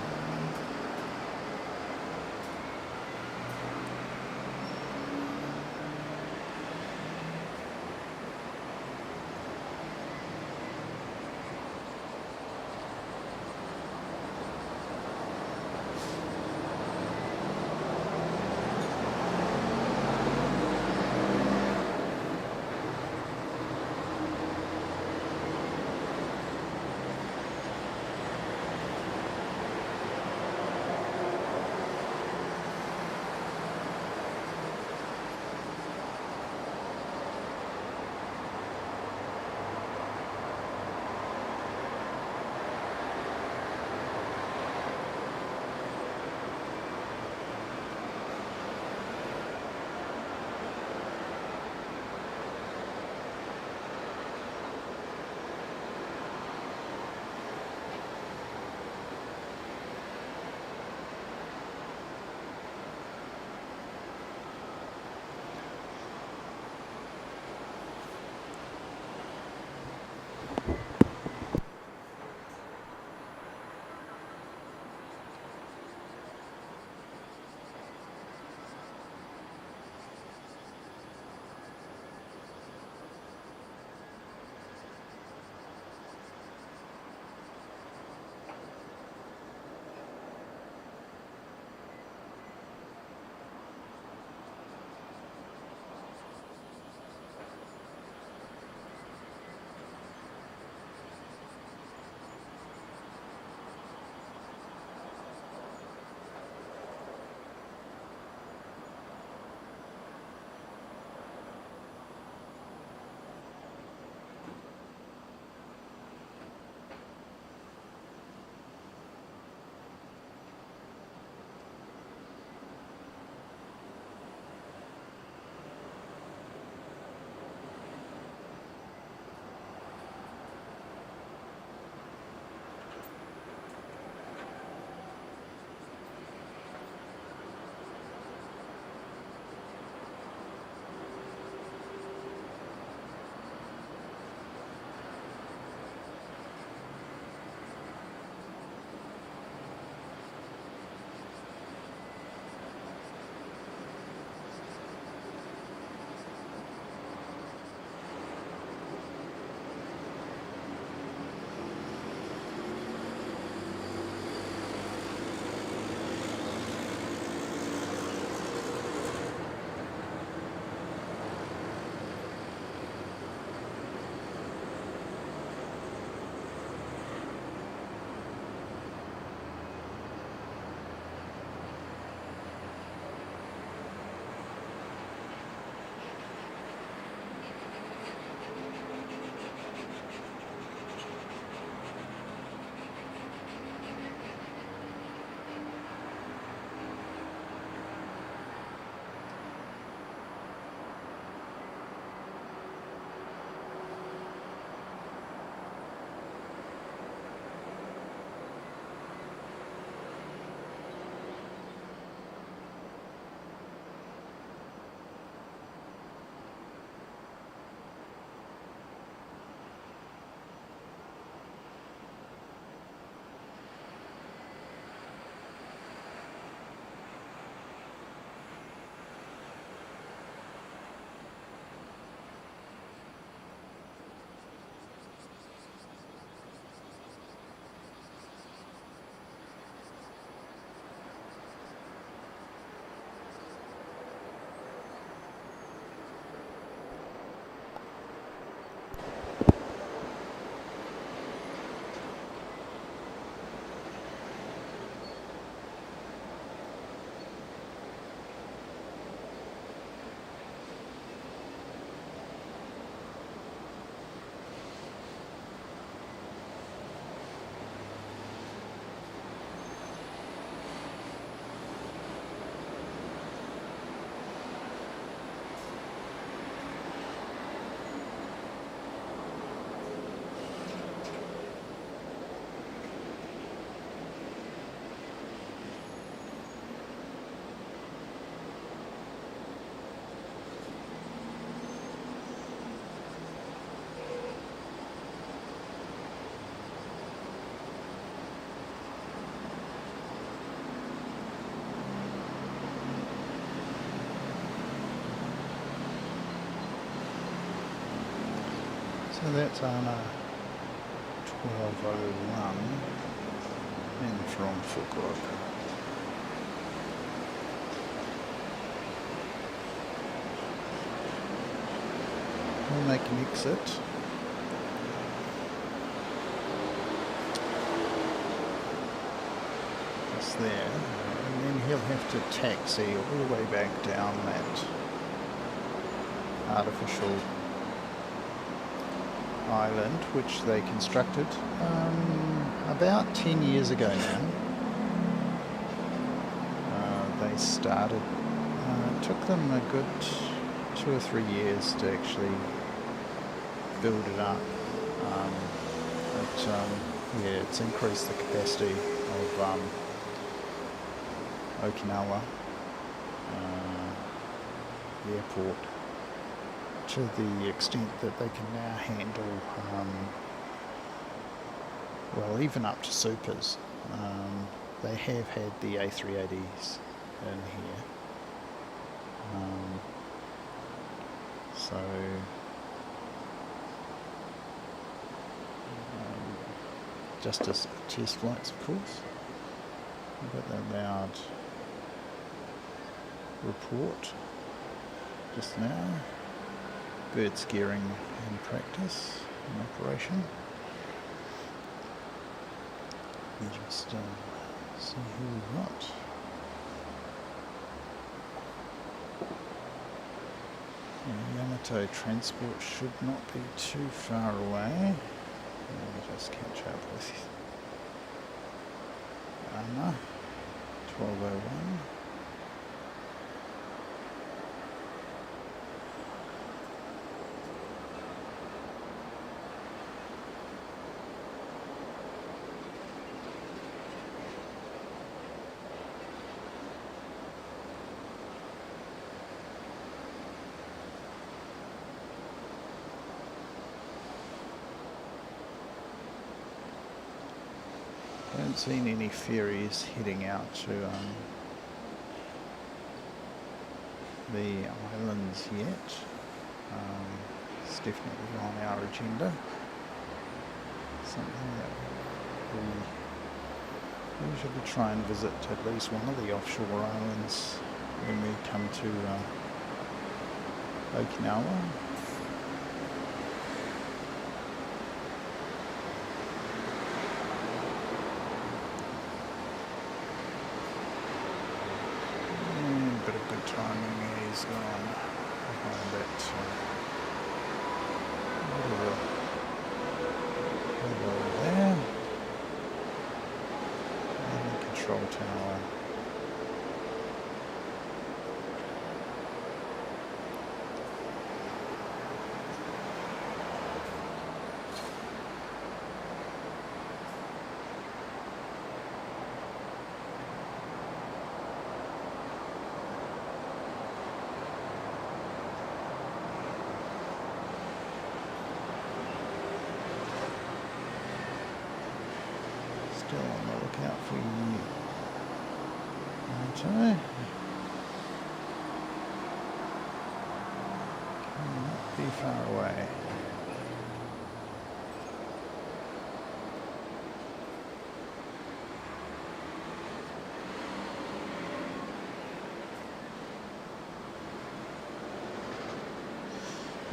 So that's ANA 1201 and from Fukuoka. We'll make an exit. Just there. And then he'll have to taxi all the way back down that artificial island which they constructed about 10 years ago now. They started, it took them a good 2 or 3 years to actually build it up. Yeah, it's increased the capacity of Okinawa airport to the extent that they can now handle, well, even up to supers. They have had the A380s in here. Just as test flights, of course. But the loud report just now. Bird scaring in practice, in operation. And just see who we've got. Yamato transport should not be too far away. Let me just catch up with ANA 1201. I haven't seen any ferries heading out to the islands yet. It's definitely on our agenda. Something that we usually try and visit at least one of the offshore islands when we come to Okinawa. Bit of good timing, he's gone behind that over there, and the control tower. Still on the lookout for you. Right. Cannot be far away.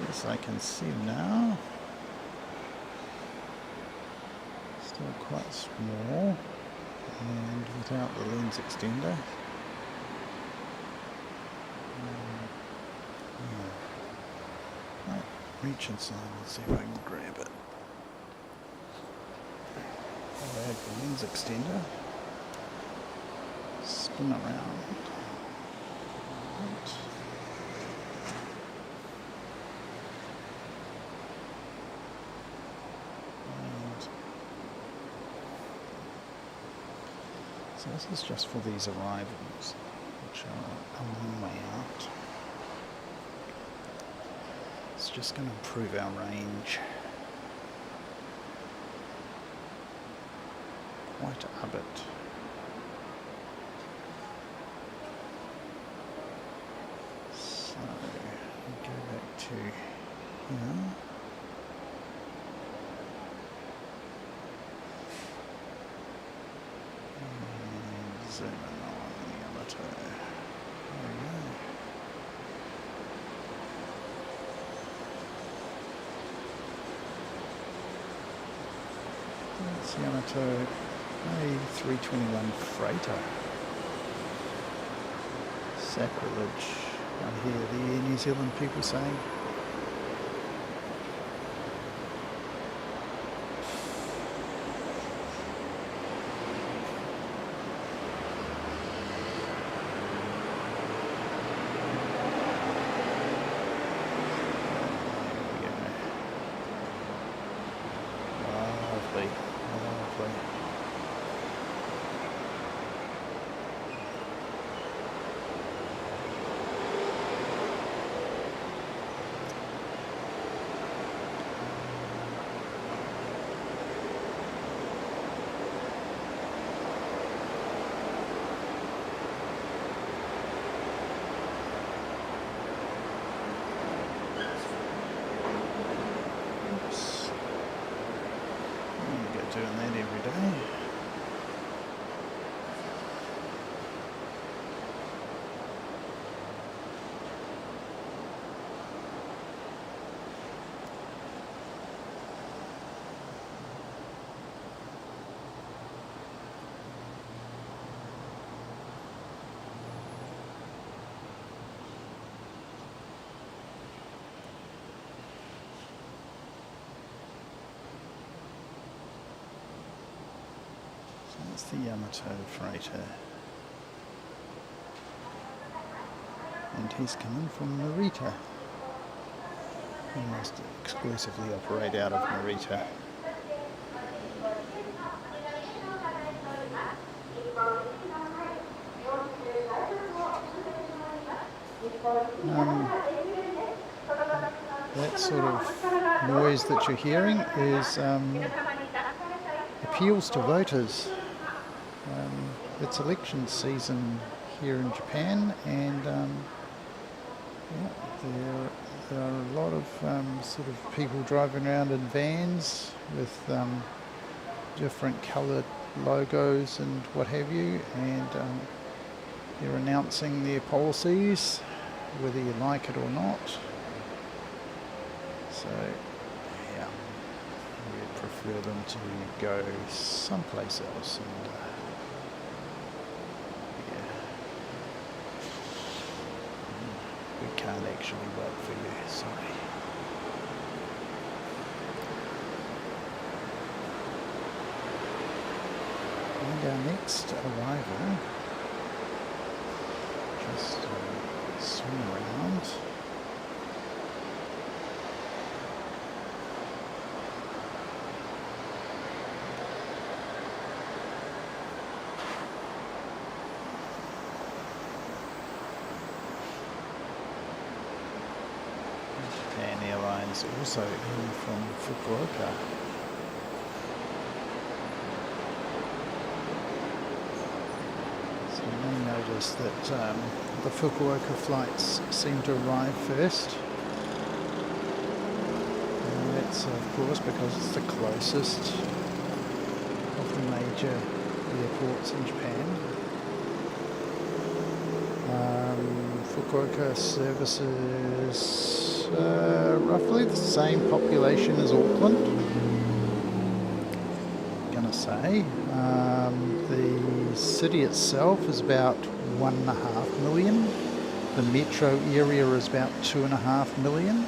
Yes, I can see now. Still quite small and without the lens extender. Right, reach inside and see if I can grab it. I'll add the lens extender. Spin around. Right. So this is just for these arrivals, which are a long way out. It's just going to improve our range quite a bit. So, go back to here. zoom in on Yamato. There we go. That's Yamato A321 freighter. Sacrilege, I hear the Air New Zealand people saying. Lovely, lovely. Oops. You go doing that every day. So that's the Yamato freighter. And he's coming from Narita. He must exclusively operate out of Narita. That sort of noise that you're hearing is appeals to voters. It's election season here in Japan, and yeah, there are a lot of sort of people driving around in vans with different coloured logos and what have you, and they're announcing their policies, whether you like it or not. So, yeah, we'd prefer them to go someplace else. And we can't actually vote for you, sorry. And our next arrival, just swing around. Japan Airlines also in from Fukuoka. So you may notice that the Fukuoka flights seem to arrive first. And that's of course because it's the closest of the major airports in Japan. Fukuoka services roughly the same population as Auckland, I'm gonna say. The city itself is about 1.5 million. The metro area is about 2.5 million.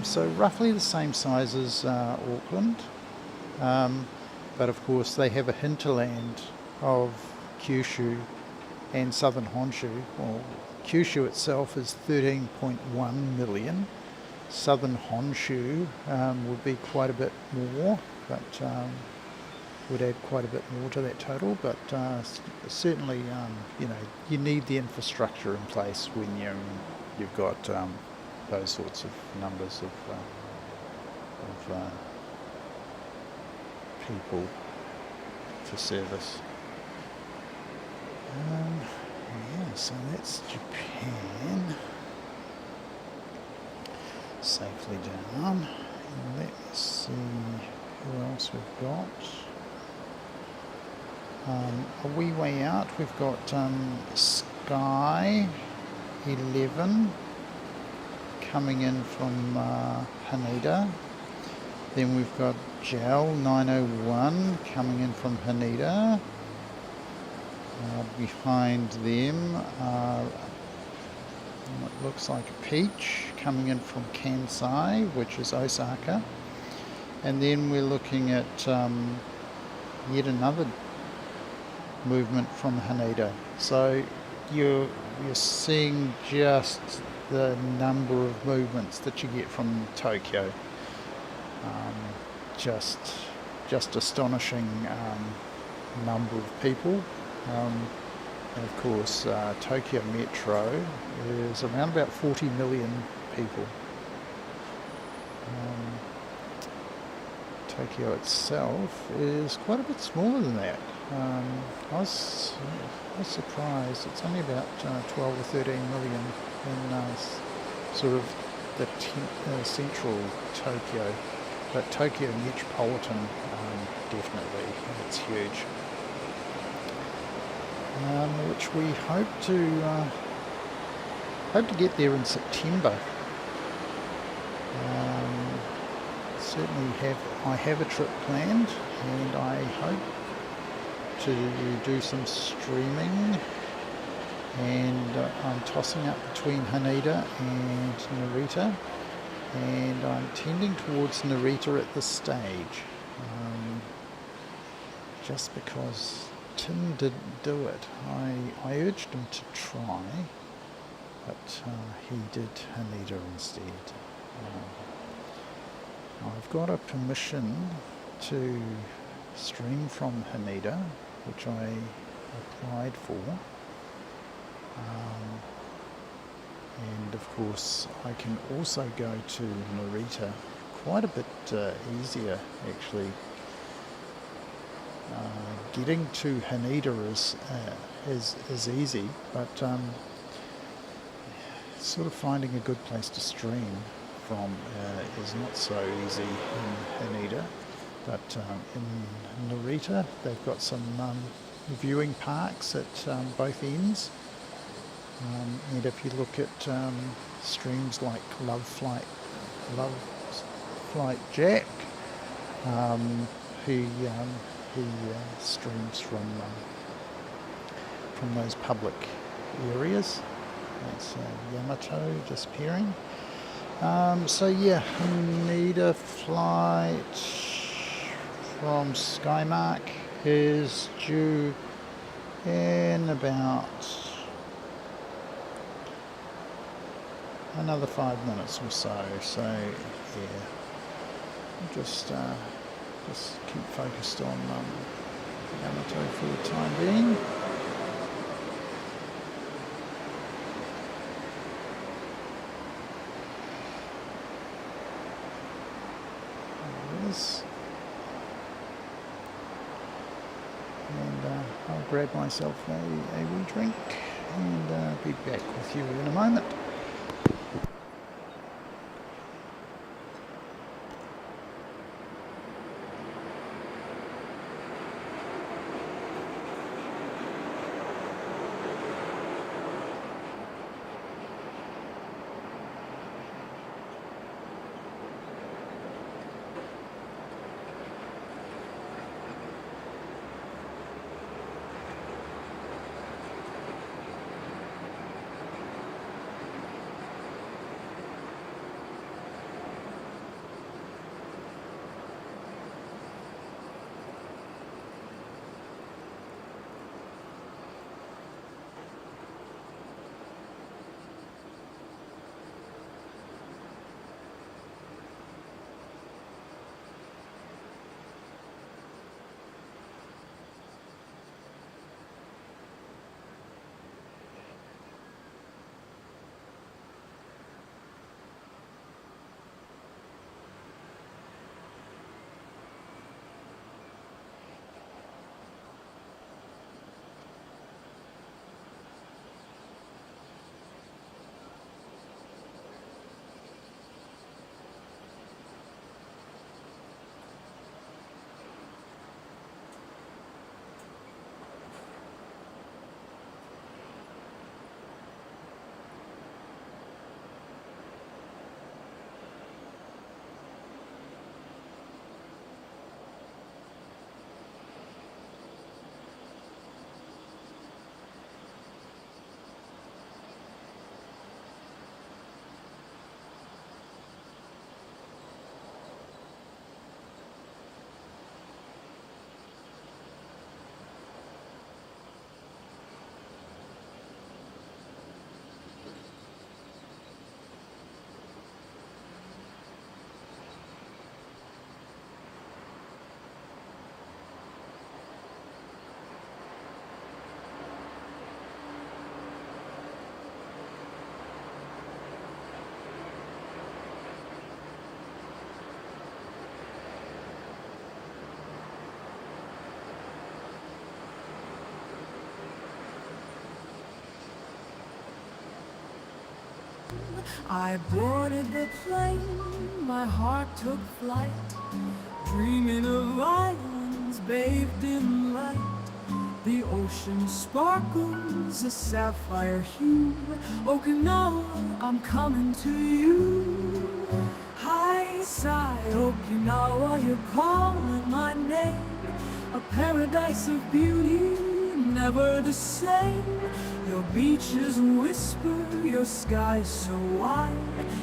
So roughly the same size as Auckland. But of course they have a hinterland of Kyushu and southern Honshu. Well, Kyushu itself is 13.1 million. Southern Honshu would be quite a bit more, but would add quite a bit more to that total. But certainly, you need the infrastructure in place when you've got those sorts of numbers of people to service. Yeah, so that's Japan. Safely down. And let me see who else we've got. A wee way out we've got Sky 11 coming in from Haneda. Then we've got Gel 901 coming in from Haneda. Behind them what looks like a Peach coming in from Kansai, which is Osaka. And then we're looking at yet another movement from Haneda. So you're seeing just the number of movements that you get from Tokyo. Just astonishing number of people. And of course, Tokyo Metro is around about 40 million people. Tokyo itself is quite a bit smaller than that. I was surprised. It's only about 12 or 13 million in sort of the central Tokyo. But Tokyo Metropolitan, definitely, it's huge. Which we hope to get there in September. Certainly I have a trip planned, and I hope to do some streaming, and I'm tossing up between Haneda and Narita, and I'm tending towards Narita at this stage, just because Tim didn't do it. I urged him to try, but he did Haneda instead. I've got a permission to stream from Haneda, which I applied for, and of course I can also go to Narita quite a bit easier actually. Getting to Haneda is easy, but sort of finding a good place to stream from is not so easy in Haneda. But in Narita, they've got some viewing parks at both ends. And if you look at streams like Love Flight Jack, he streams from those public areas. That's Yamato disappearing. So yeah, Haneda flight from Skymark is due in about another 5 minutes or so. So yeah, just keep focused on Yamato for the time being. And I'll grab myself a wee drink and be back with you in a moment.
I boarded the plane, my heart took flight, dreaming of islands bathed in light. The ocean sparkles a sapphire hue. Okinawa, I'm coming to you. High side, Okinawa, you're calling my name. A paradise of beauty, never the same. Your beaches whisper, your sky so wide.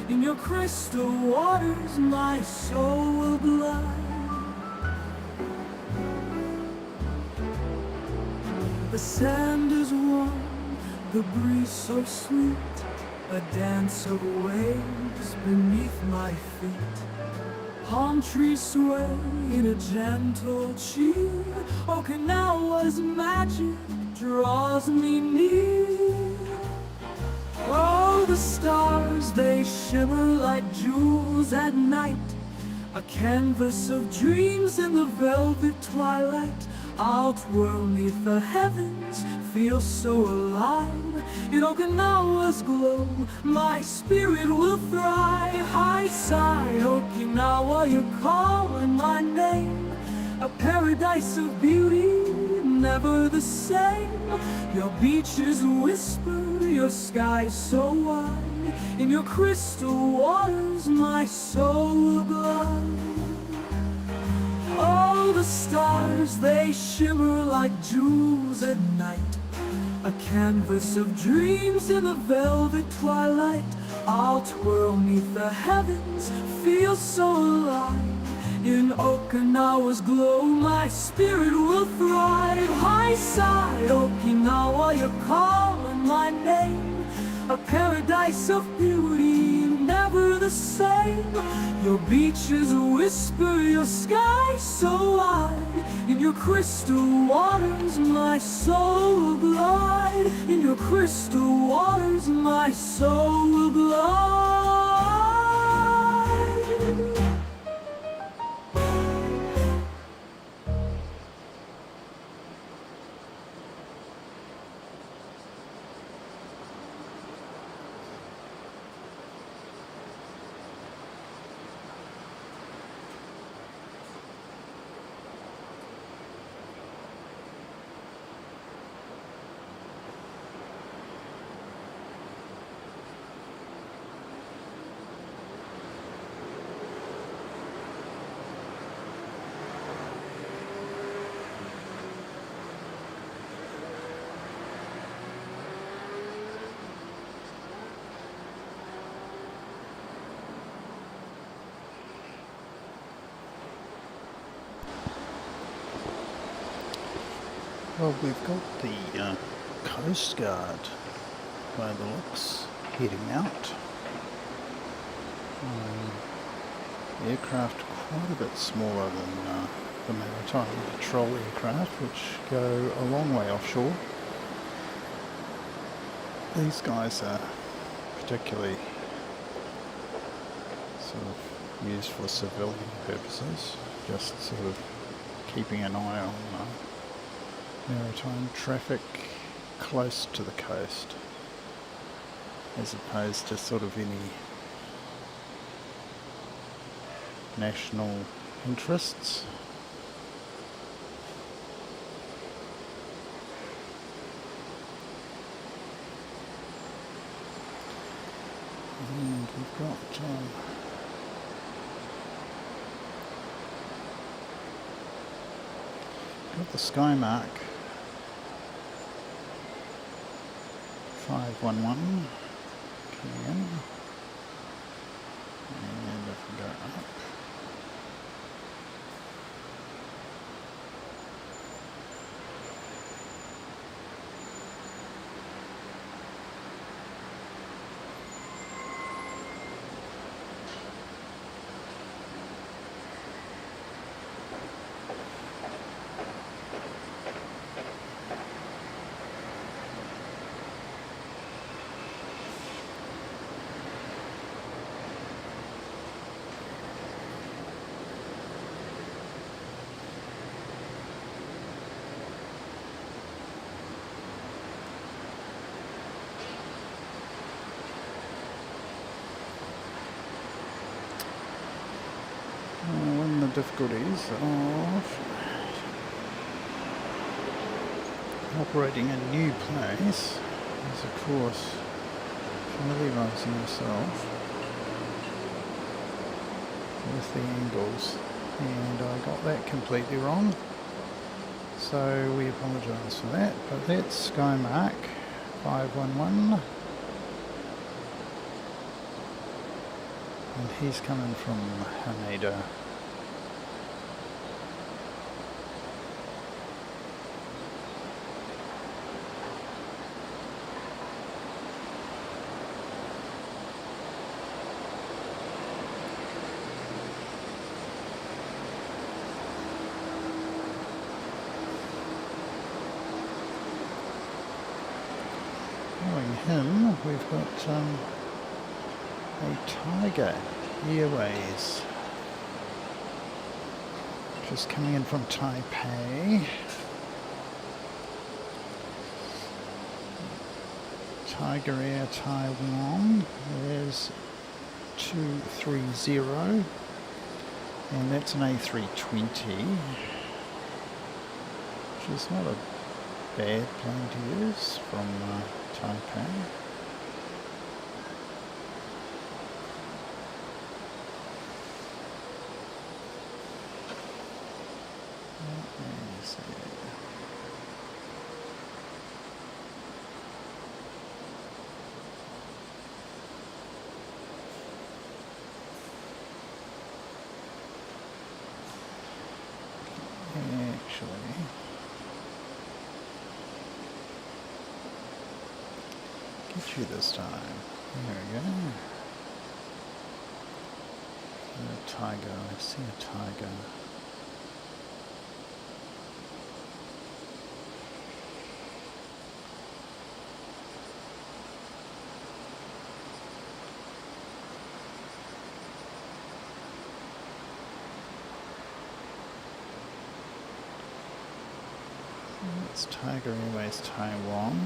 In your crystal waters, my soul will glide. The sand is warm, the breeze so sweet, a dance of waves beneath my feet. Palm trees sway in a gentle cheer. Okinawa's magic draws me near. Oh, the stars, they shimmer like jewels at night, a canvas of dreams in the velvet twilight. I'll twirl neath the heavens, feel so alive. In Okinawa's glow, my spirit will thrive. High side, Okinawa, you're calling my name. A paradise of beauty, never the same. Your beaches whisper, your sky so wide. In your crystal waters, my soul will glide. Oh, the stars, they shimmer like jewels at night, a canvas of dreams in the velvet twilight. I'll twirl neath the heavens, feel so alive. In Okinawa's glow, my spirit will thrive. High side, Okinawa, you're calling my name. A paradise of beauty, never the same. Your beaches whisper, your sky so wide. In your crystal waters, my soul will glide. In your crystal waters, my soul will glide.
Well, we've got the Coast Guard, by the looks, heading out. Aircraft quite a bit smaller than the maritime patrol aircraft, which go a long way offshore. These guys are particularly sort of used for civilian purposes, just sort of keeping an eye on maritime traffic close to the coast, as opposed to sort of any national interests. And we've got the Skymark 511 coming in, and if we go up, difficulties of operating a new place is, of course, familiarising yourself with the angles, and I got that completely wrong, so we apologise for that. But that's Skymark 511, and he's coming from Haneda. Following him, we've got a Tiger Airways just coming in from Taipei. Tiger Air Taiwan is 230, and that's an A320, which is not a bad plane to use from Taipei. Let me see. Actually, get you this time. There we go. A tiger. I see a tiger. It's Tiger Airways Taiwan.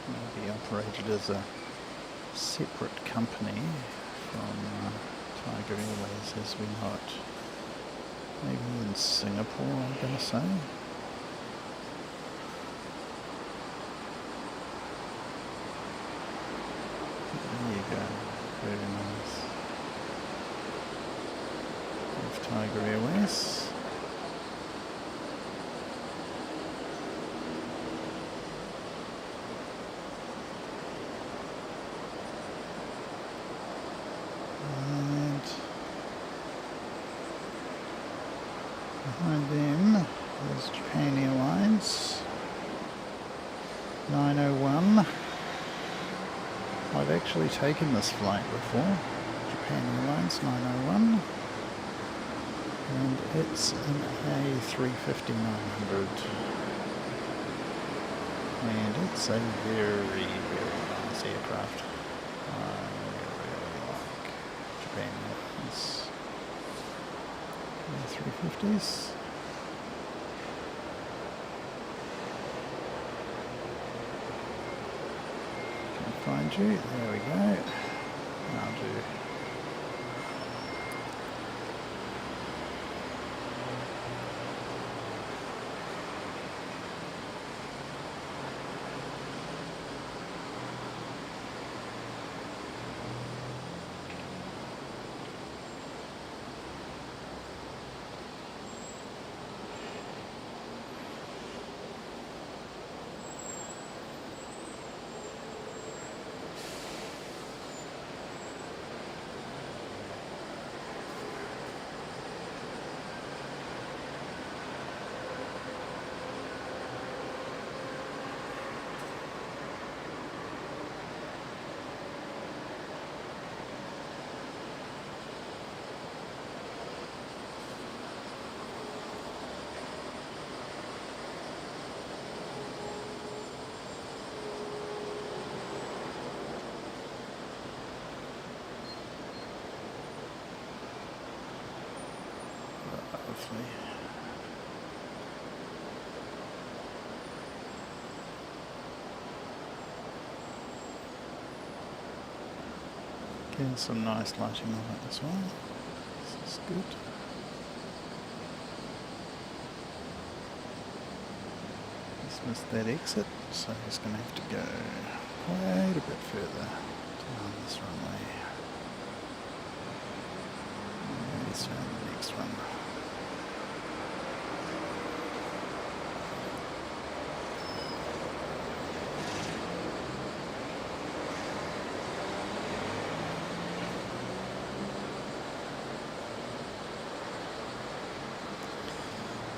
It'll be operated as a separate company from Tiger Airways as we know it. Maybe in Singapore, I'm going to say. There you go. Very nice. Of Tiger Airways. Behind them is Japan Airlines 901. I've actually taken this flight before, Japan Airlines 901, and it's an A350-900, and it's a very, very nice aircraft. I really like Japan Airlines. 350s. Can I find you? There we go. I'll do. Lovely. Getting some nice lighting on it as well. This is good. Just missed that exit, so he's going to have to go quite a bit further down this runway. And let's try the next one.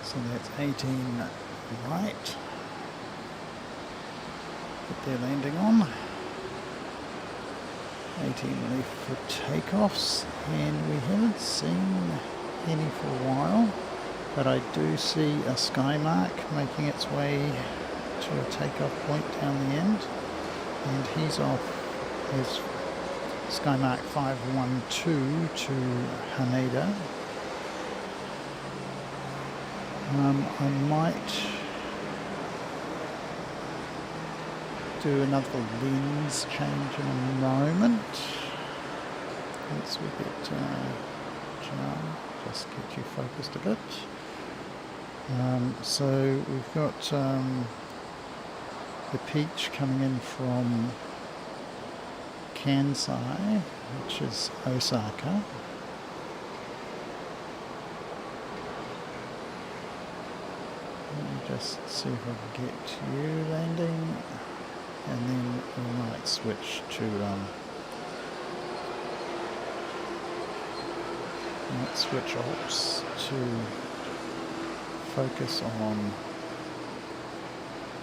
So that's 18 right that they're landing on. 18 left for takeoffs, and we haven't seen any for a while, but I do see a Skymark making its way to a takeoff point down the end, and he's off as Skymark 512 to Haneda. I might do another lens change in a moment. Once we get John, just get you focused a bit. So we've got the Peach coming in from Kansai, which is Osaka. Let me just see if I can get you landing, and then we might switch to switch ops to focus on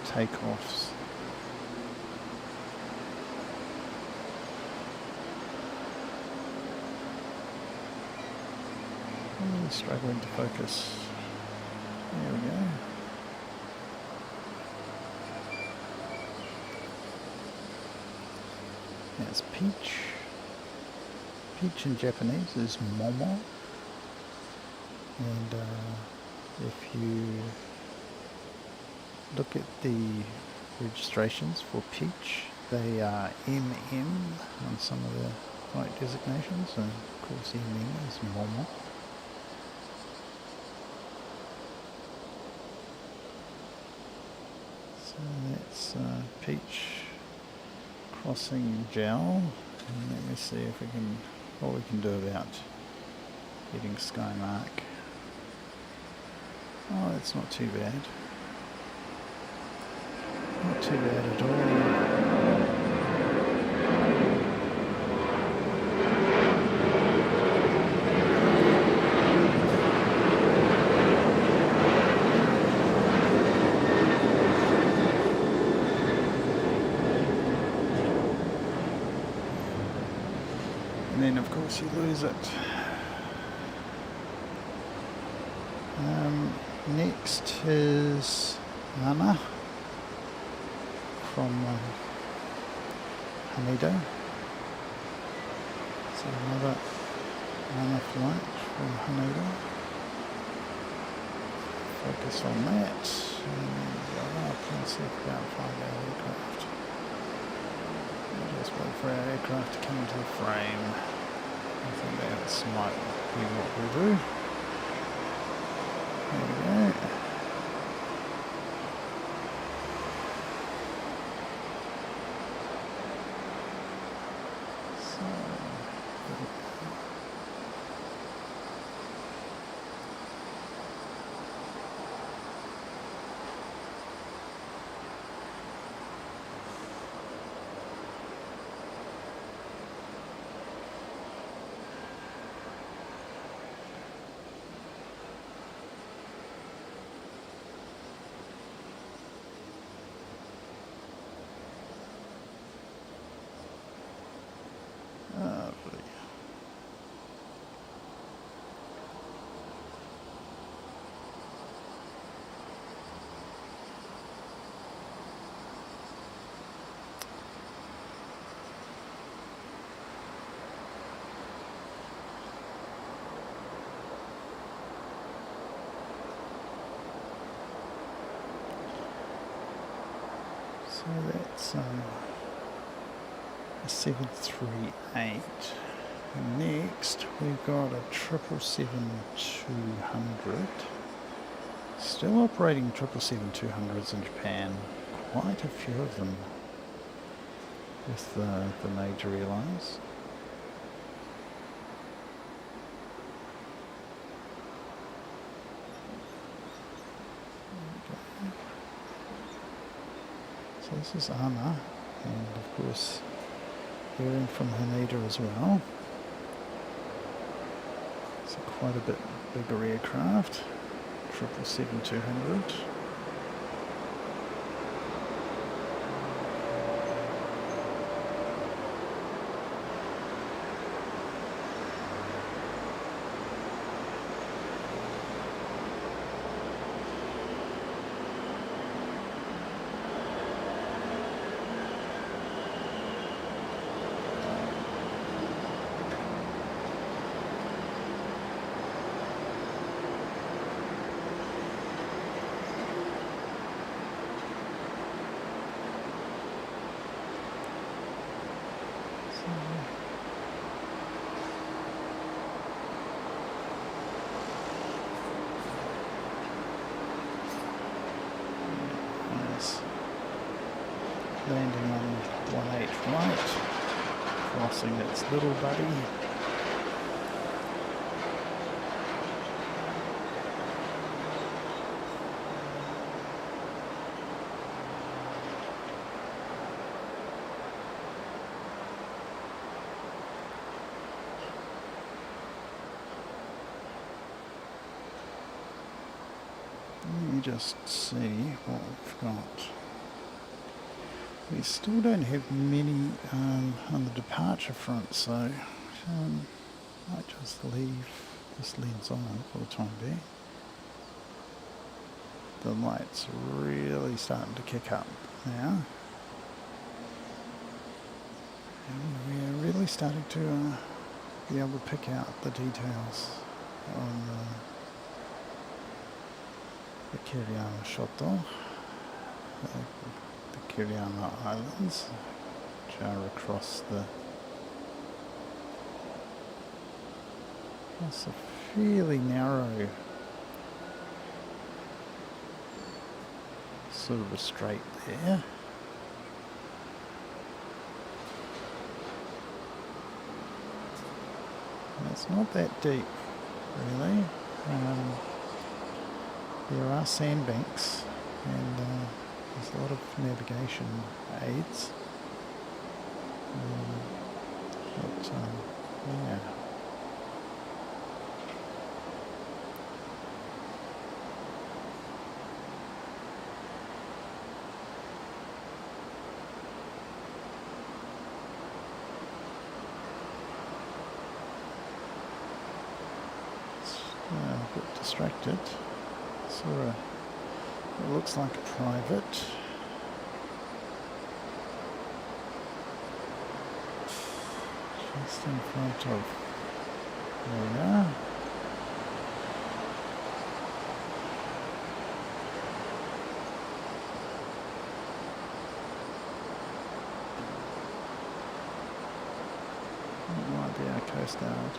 takeoffs. I'm struggling to focus. There we go. That's Peach. Peach in Japanese is Momo. And if you look at the registrations for Peach, they are MM on some of the flight designations, and of course MM is Momo. So that's Peach crossing Gel, and let me see if we can, what we can do about getting Skymark. Oh, that's not too bad. Not too bad at all. And then of course you lose it. Next is Nana from Haneda. So another Nana flight from Haneda. Focus on that. And Princess about 5-hour aircraft. We'll just wait for our aircraft to come into the frame. I think that's might be what we'll do. There we go. So that's a 738. Next we've got a 777-200. Still operating 777-200s in Japan, quite a few of them with the major airlines. Okay. So this is Ama, and of course hearing from Haneda as well. It's quite a bit bigger aircraft, 777-200. Landing on 18 right, crossing its little buddy. Let me just see what we've got. We still don't have many on the departure front, so might just leave this lens on for the time being. The light's really starting to kick up now. And we're really starting to be able to pick out the details on the Kiriyama Shoto. The Kiriyama Islands, which are across a fairly narrow sort of a strait there. And it's not that deep, really. There are sandbanks and there's a lot of navigation aids, but yeah. A bit distracted. It looks like a private. Just in front of there. It might be our Coast Guard.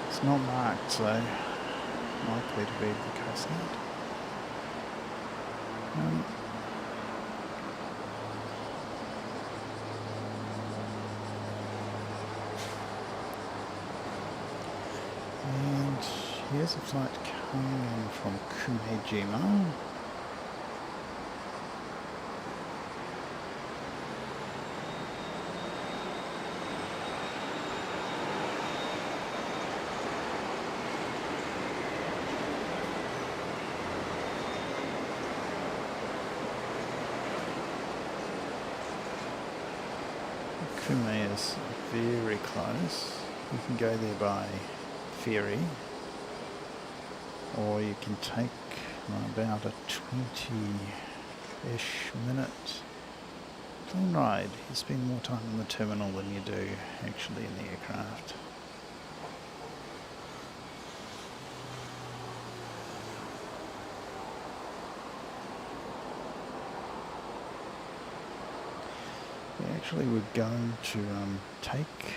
It's not marked, so likely to be the Coast Guard. And here's a flight coming in from Kumejima. Kume is very close. You can go there by ferry, or you can take about a 20-ish minute plane ride. You spend more time in the terminal than you do actually in the aircraft. Actually, we're going to take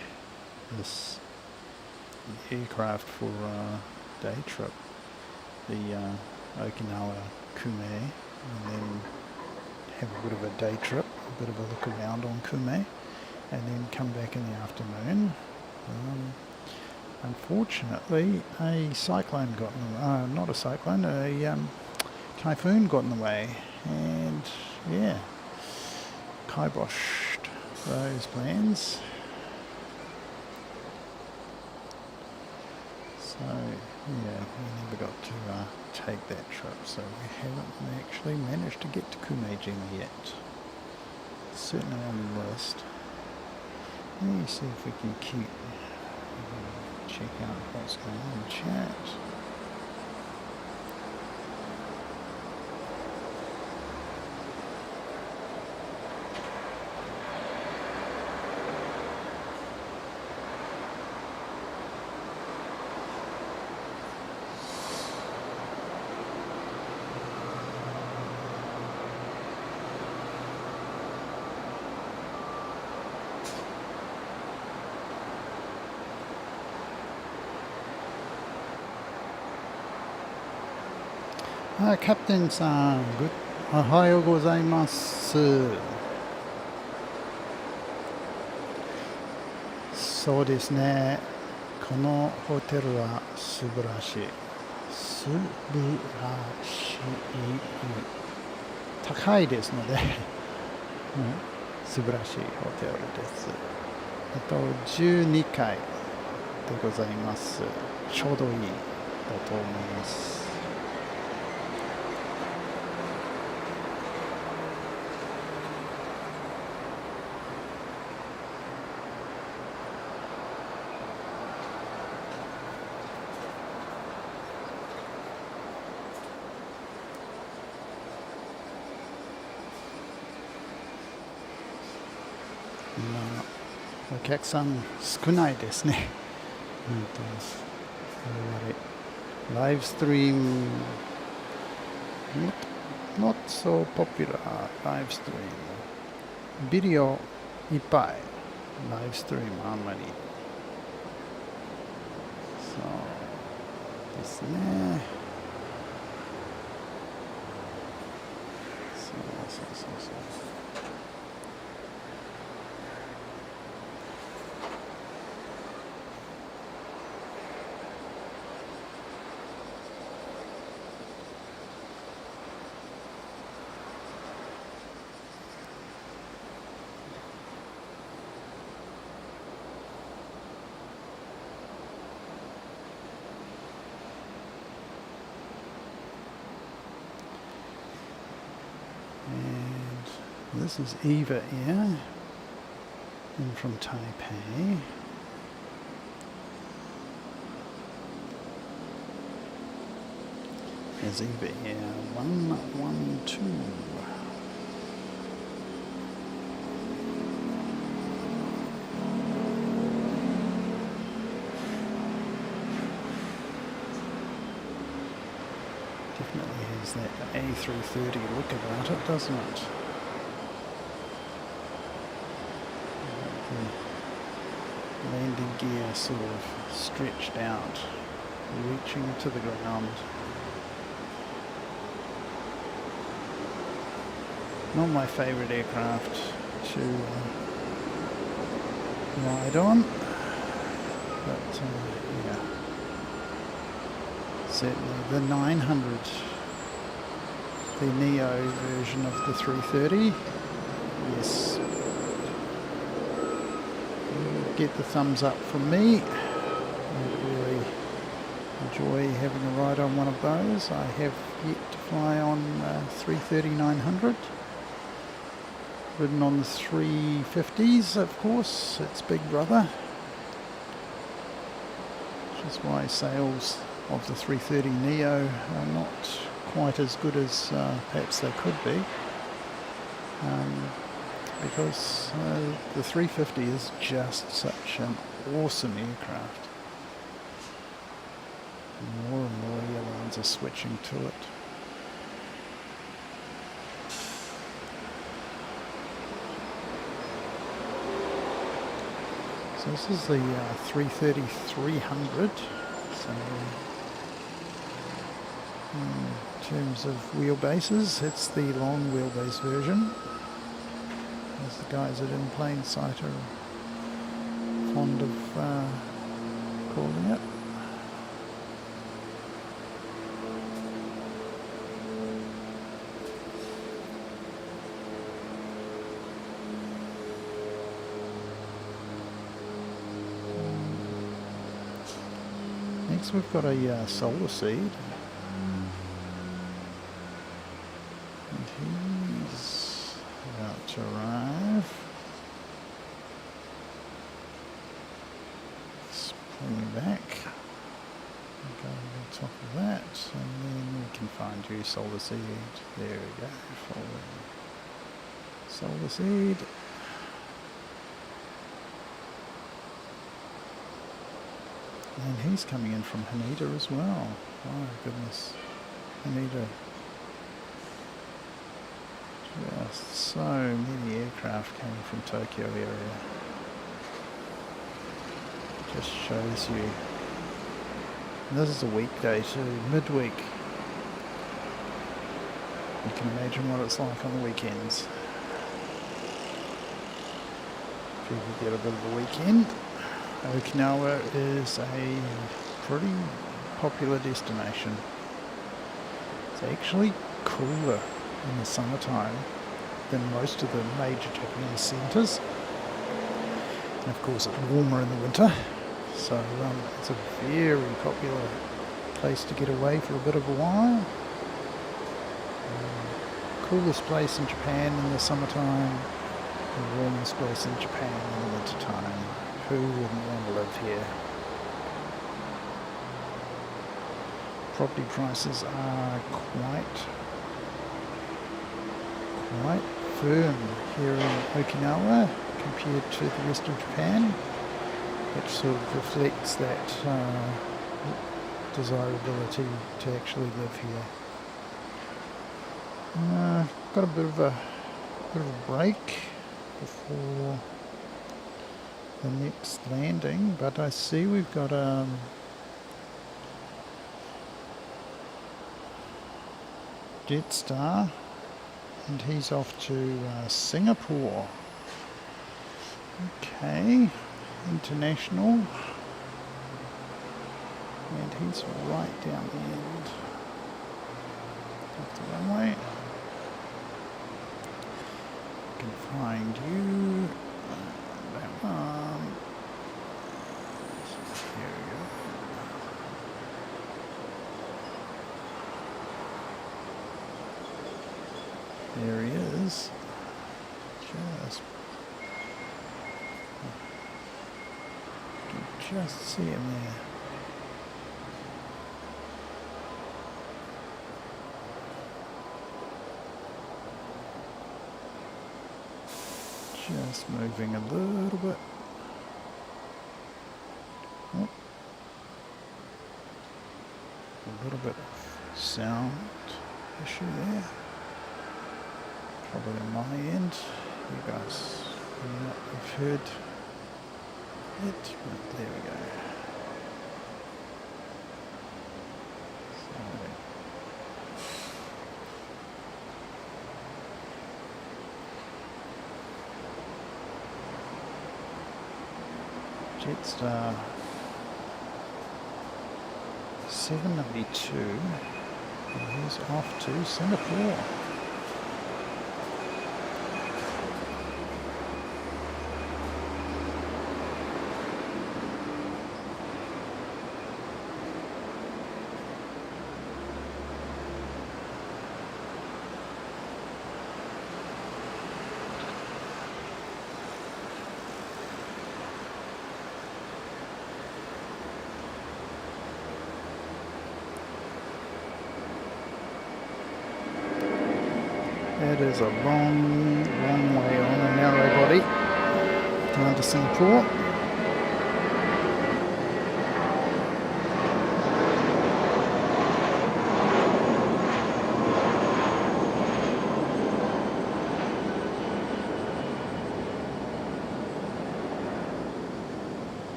this aircraft for a day trip, the Okinawa Kume, and then have a bit of a day trip, a bit of a look around on Kume, and then come back in the afternoon. Unfortunately, a cyclone got in the not a cyclone, a typhoon got in the way, and yeah, kiboshed those plans. So yeah, we never got to take that trip, so we haven't actually managed to get to Kumejima yet. Certainly on the list. Let me see if we can check out what's going on in chat.キャプテンさん、おはようございます。そうですね。このホテルは素晴らしい。素晴らしい。高いですので、素晴らしいホテルです。12階でございます。ちょうどいいだと思います。お客さん少ないですね。ライブストリーム not so popular ライブストリームビデオいっぱいライブストリームあんまりそうですね。そう。This is Eva Air in from Taipei. There's Eva Air 112. Definitely has that A330 look about it, doesn't it? Landing gear sort of stretched out, reaching to the ground. Not my favourite aircraft to ride on, but yeah, certainly the 900, the Neo version of the 330, yes. Get the thumbs up from me. I really enjoy having a ride on one of those. I have yet to fly on 330-900. Ridden on the 350s, of course. It's big brother. Which is why sales of the 330 Neo are not quite as good as perhaps they could be. Because the 350 is just such an awesome aircraft. More and more airlines are switching to it. So this is the 330-300. So in terms of wheelbases, it's the long wheelbase version, as the guys at In Plain Sight are fond of calling it. Next we've got a solar seed, and he's about to arrive. Let's pull him back, go on top of that, and then we can find you, solar seed. There we go, follow solar seed. And he's coming in from Haneda as well. Oh goodness, Haneda. Just so many aircraft coming from Tokyo area. Just shows you. And this is a weekday too, midweek. You can imagine what it's like on the weekends. People get a bit of a weekend. Okinawa is a pretty popular destination. It's actually cooler in the summertime than most of the major Japanese centres. And of course it's warmer in the winter. So it's a very popular place to get away for a bit of a while. Coolest place in Japan in the summertime, the warmest place in Japan in the winter time. Who wouldn't want to live here? Property prices are quite firm here in Okinawa compared to the rest of Japan, which sort of reflects that desirability to actually live here. Got a bit of a break before the next landing, but I see we've got Jetstar, and he's off to Singapore. Okay, international, and he's right down the end of the runway. I can find you. That one. Here we go. There he is. Just see him there. Just moving a little bit. Oh. A little bit of sound issue there. Probably on my end. You guys may not have heard it, but there we go. Jetstar 792, and he's off to Singapore. It is a long, long way on a narrow body down to Singapore.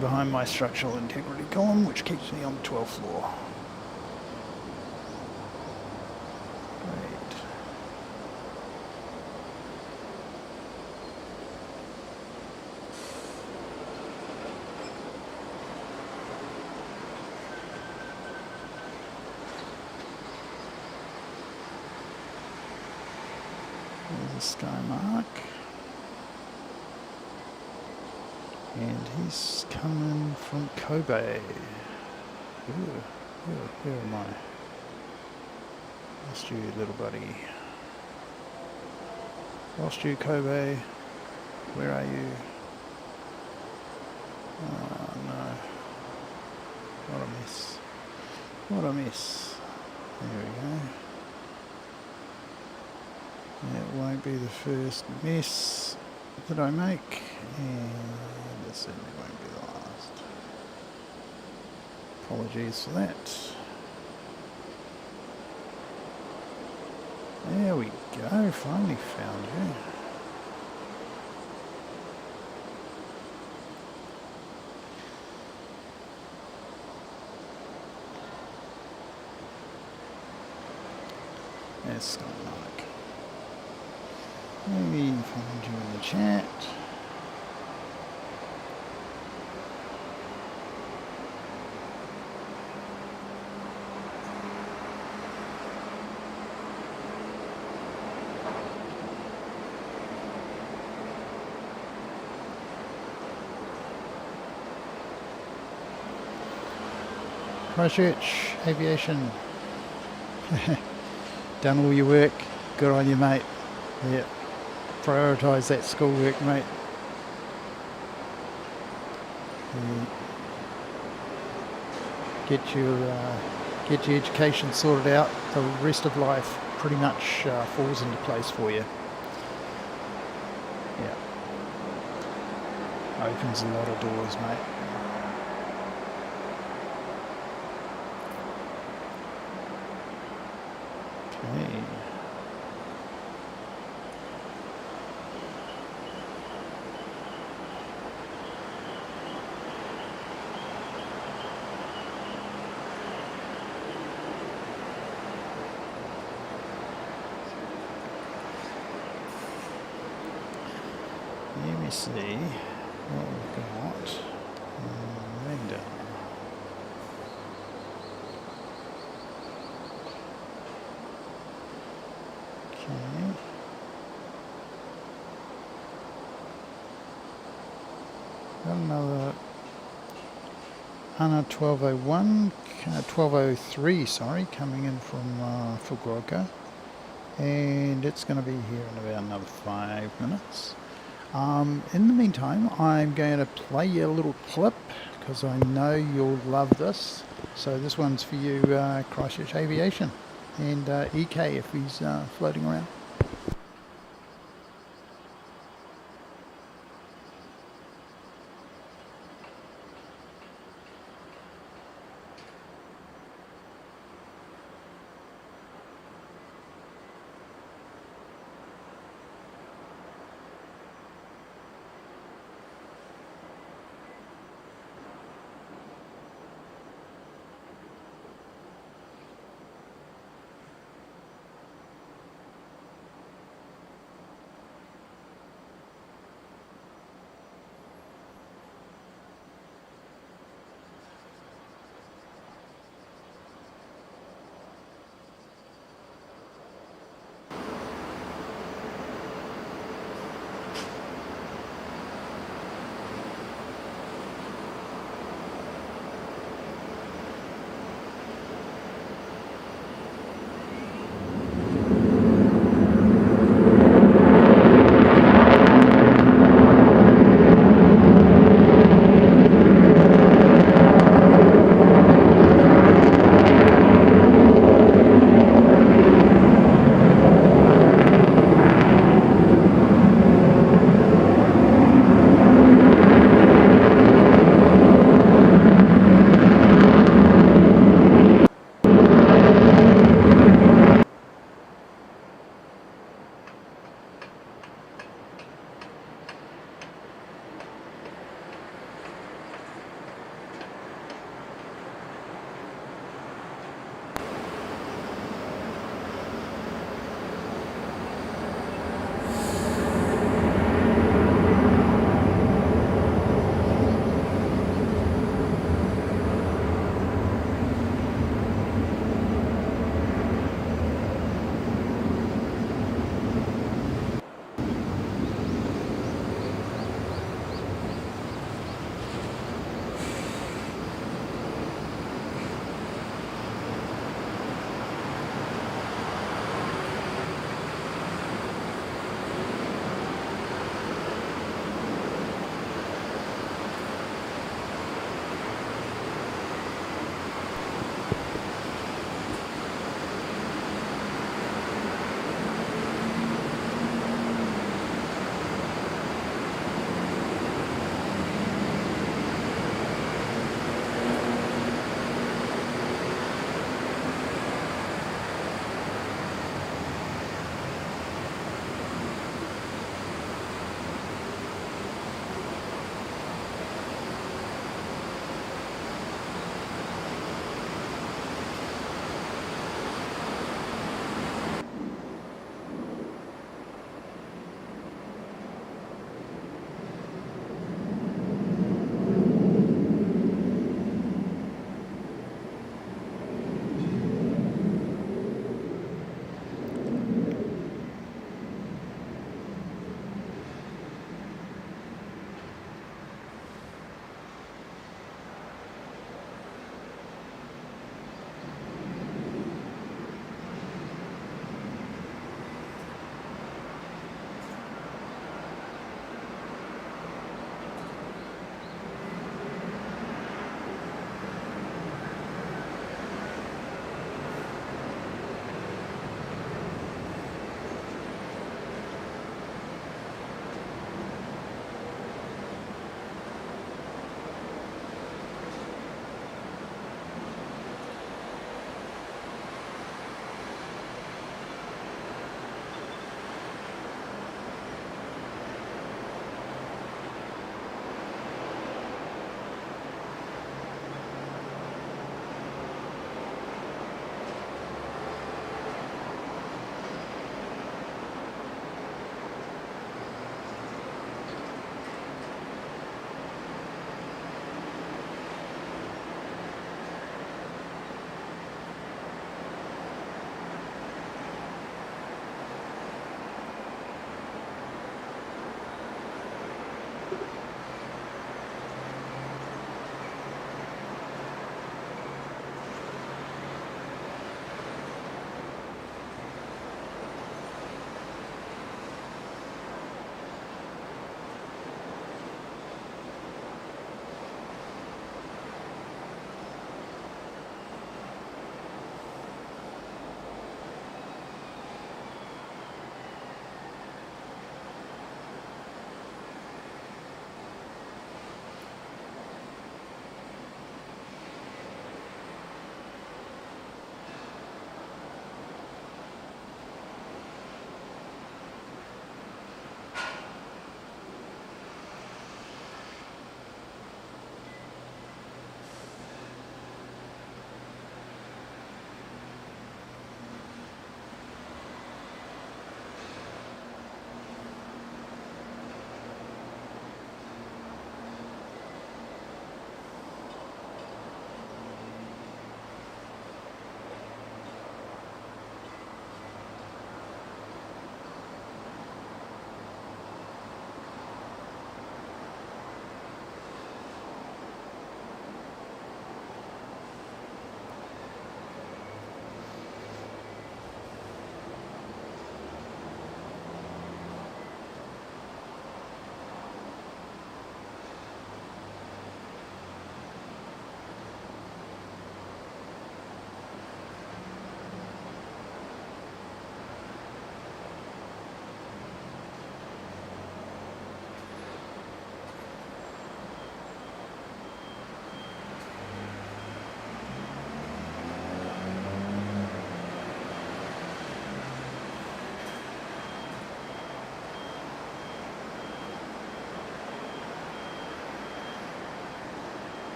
behind my structural integrity column, which keeps me on the 12th floor. Great. There's a sky mark. And he's coming from Kobe. Ooh, where am I? Lost you, little buddy. Lost you, Kobe. Where are you? Oh no. What a mess. What a mess. There we go. It won't be the first mess that I make, and it certainly won't be the last. Apologies for that. There we go, finally found you. There's Sky Mark. Maybe find you in the chat. Christchurch Aviation. Done all your work. Good on you, mate. Yeah. Prioritise that schoolwork, mate. Get your education sorted out. The rest of life pretty much falls into place for you. Yeah. Opens a lot of doors, mate. Okay. Let me see what we've got. Radar. Okay. Got another ANA 1201, 1203, sorry, coming in from Fukuoka. And it's going to be here in about another 5 minutes. In the meantime, I'm going to play you a little clip because I know you'll love this. So this one's for you, Christchurch Aviation, and EK if he's floating around.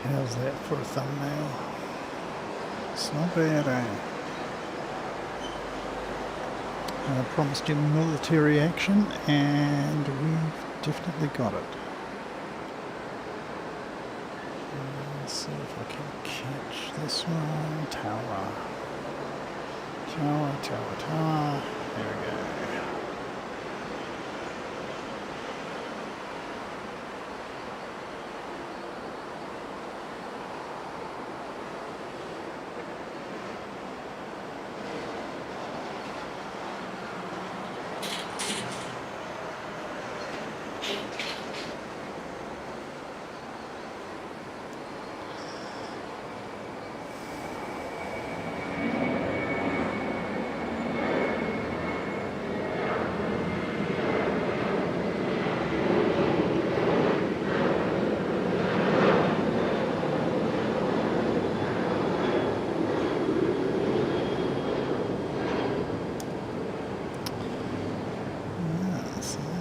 How's that for a thumbnail? It's not bad, eh? I promised you military action, and we've definitely got it. Let's see if I can catch this one. Tower. Tower, tower, tower. There we go.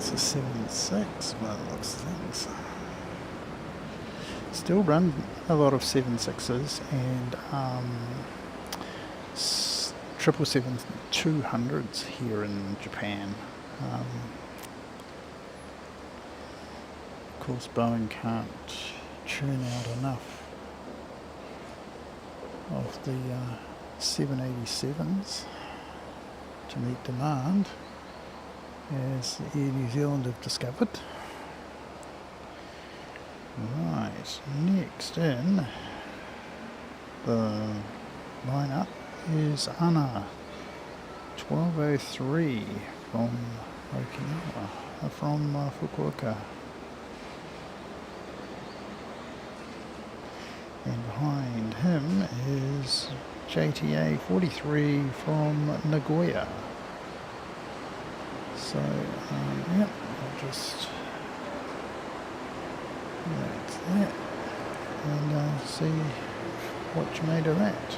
A 7.6 by the looks of things. Still run a lot of 7.6s and 777-200s here in Japan. Of course, Boeing can't churn out enough of the 787s to meet demand, as Air New Zealand have discovered. Right, next in the lineup is ANA 1203 from Okinawa, from Fukuoka. And behind him is JTA 43 from Nagoya. So, yep, I'll just that's that, and see what you made of that.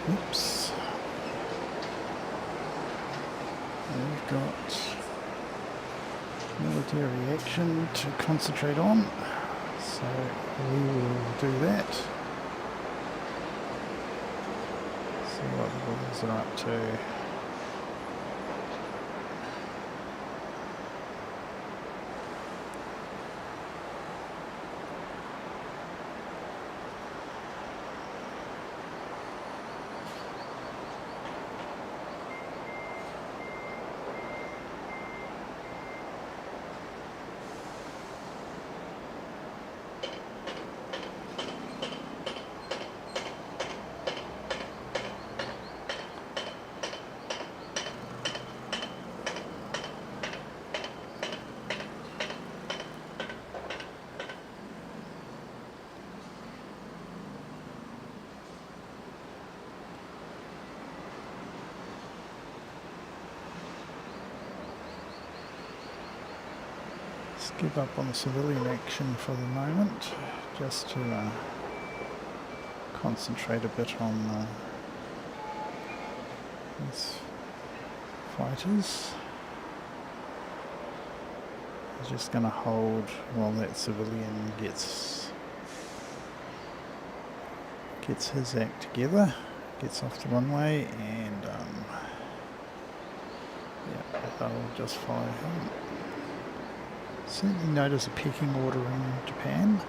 Oops. We've got military action to concentrate on, so we will do that. See what the boys are up to. Let's give up on the civilian action for the moment, just to concentrate a bit on these fighters. I'm just going to hold while that civilian gets his act together, gets off the runway, and yeah, I'll just follow him. Certainly notice a pecking order in Japan.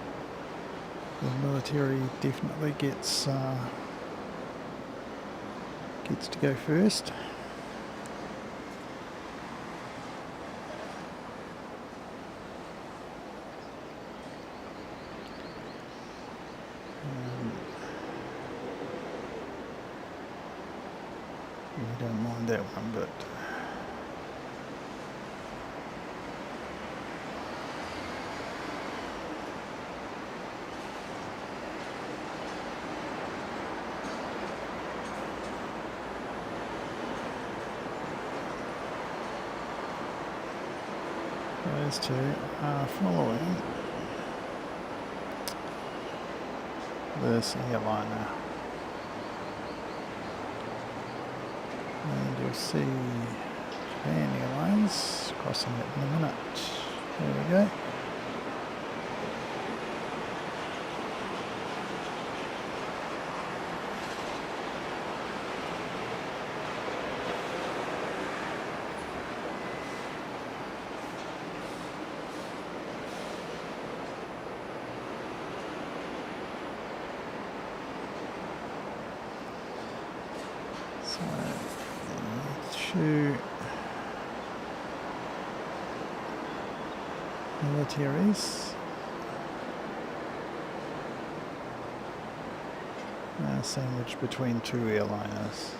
The military definitely gets to go first. We don't mind that one, but Those two are following this airliner. And you'll see Japan Airlines crossing it in a minute. There we go. So, two militaries sandwiched between two airliners.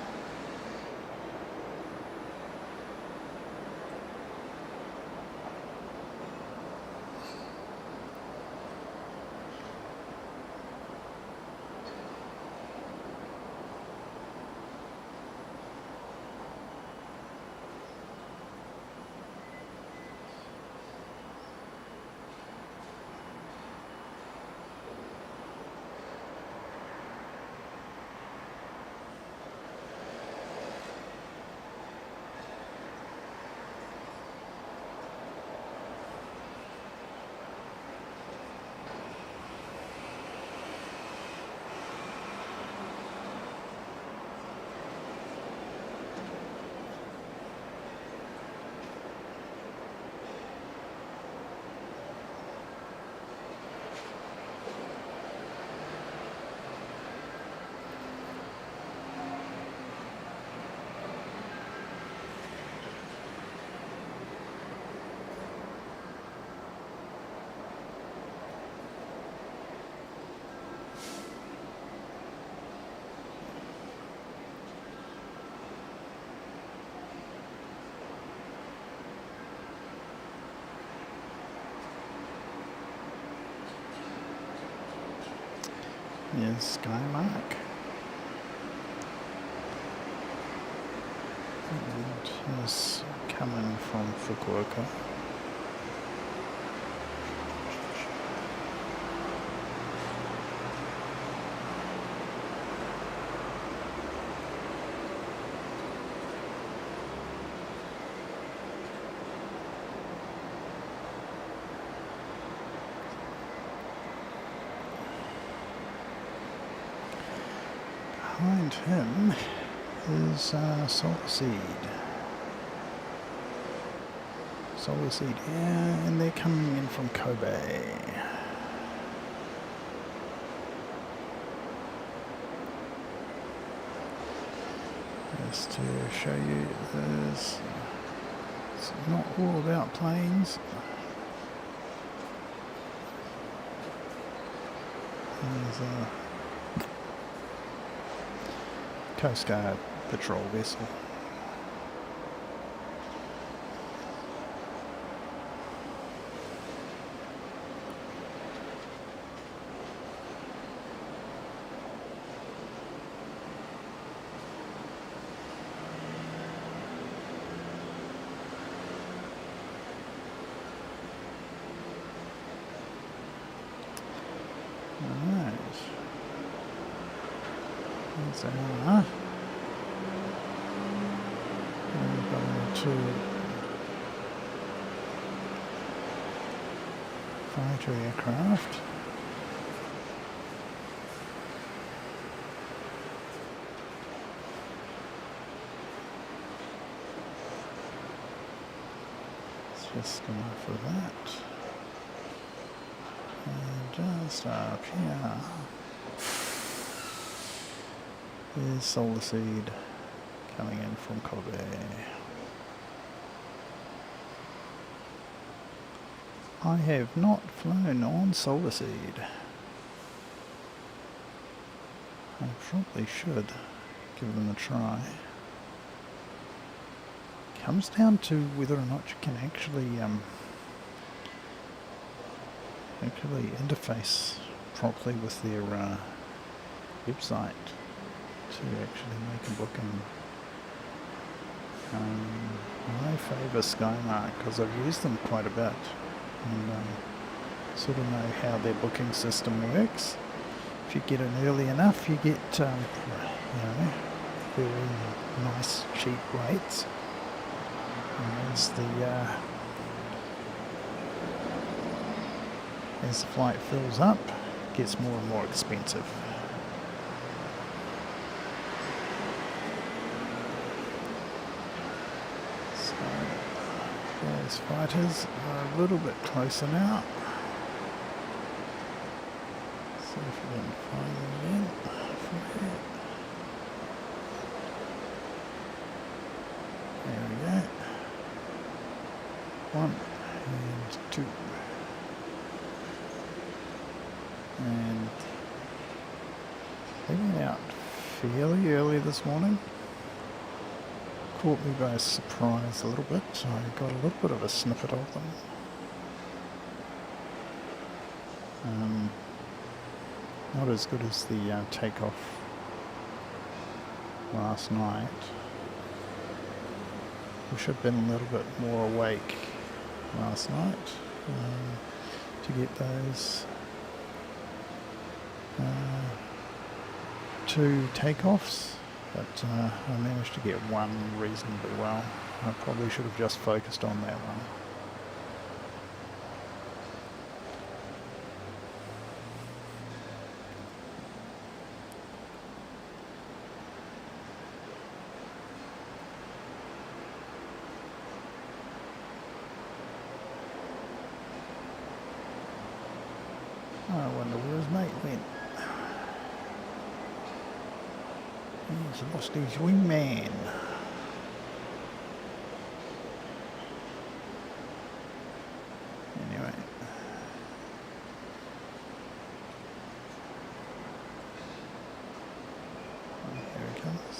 Is Skymark. And is coming from Fukuoka. Behind him is Solar Seed. Solar Seed, yeah, and they're coming in from Kobe. Just to show you, it's not all about planes. There's a Coast Guard patrol vessel. So, we've got two fighter aircraft. It's just enough of that. And just up here is Solar Seed coming in from Kobe. I have not flown on Solar Seed. I probably should give them a try. Comes down to whether or not you can actually interface properly with their website to actually make a booking. I favour Skymark because I've used them quite a bit and sort of know how their booking system works. If you get in early enough, you get very nice cheap rates. And as the flight fills up, it gets more and more expensive. So those fighters are a little bit closer now. See if we can find them again. There we go. 1 and 2. And they went out fairly early this morning. Caught me by surprise a little bit, so I got a little bit of a snippet of them. Not as good as the takeoff last night. We should have been a little bit more awake last night to get those 2 takeoffs, but I managed to get one reasonably well. I probably should have just focused on that one. I wonder where his mate went. He's lost his wingman. Anyway. Here he comes.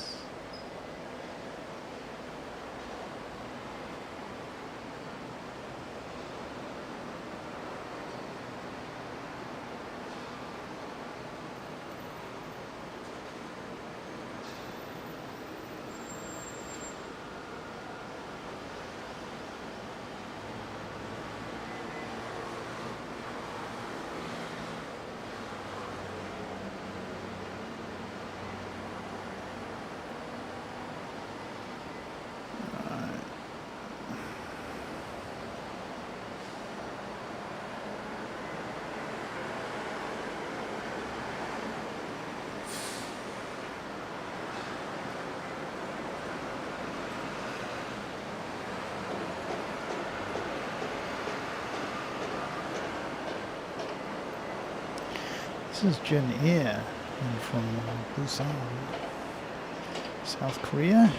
This is Jin Air from Busan, South Korea.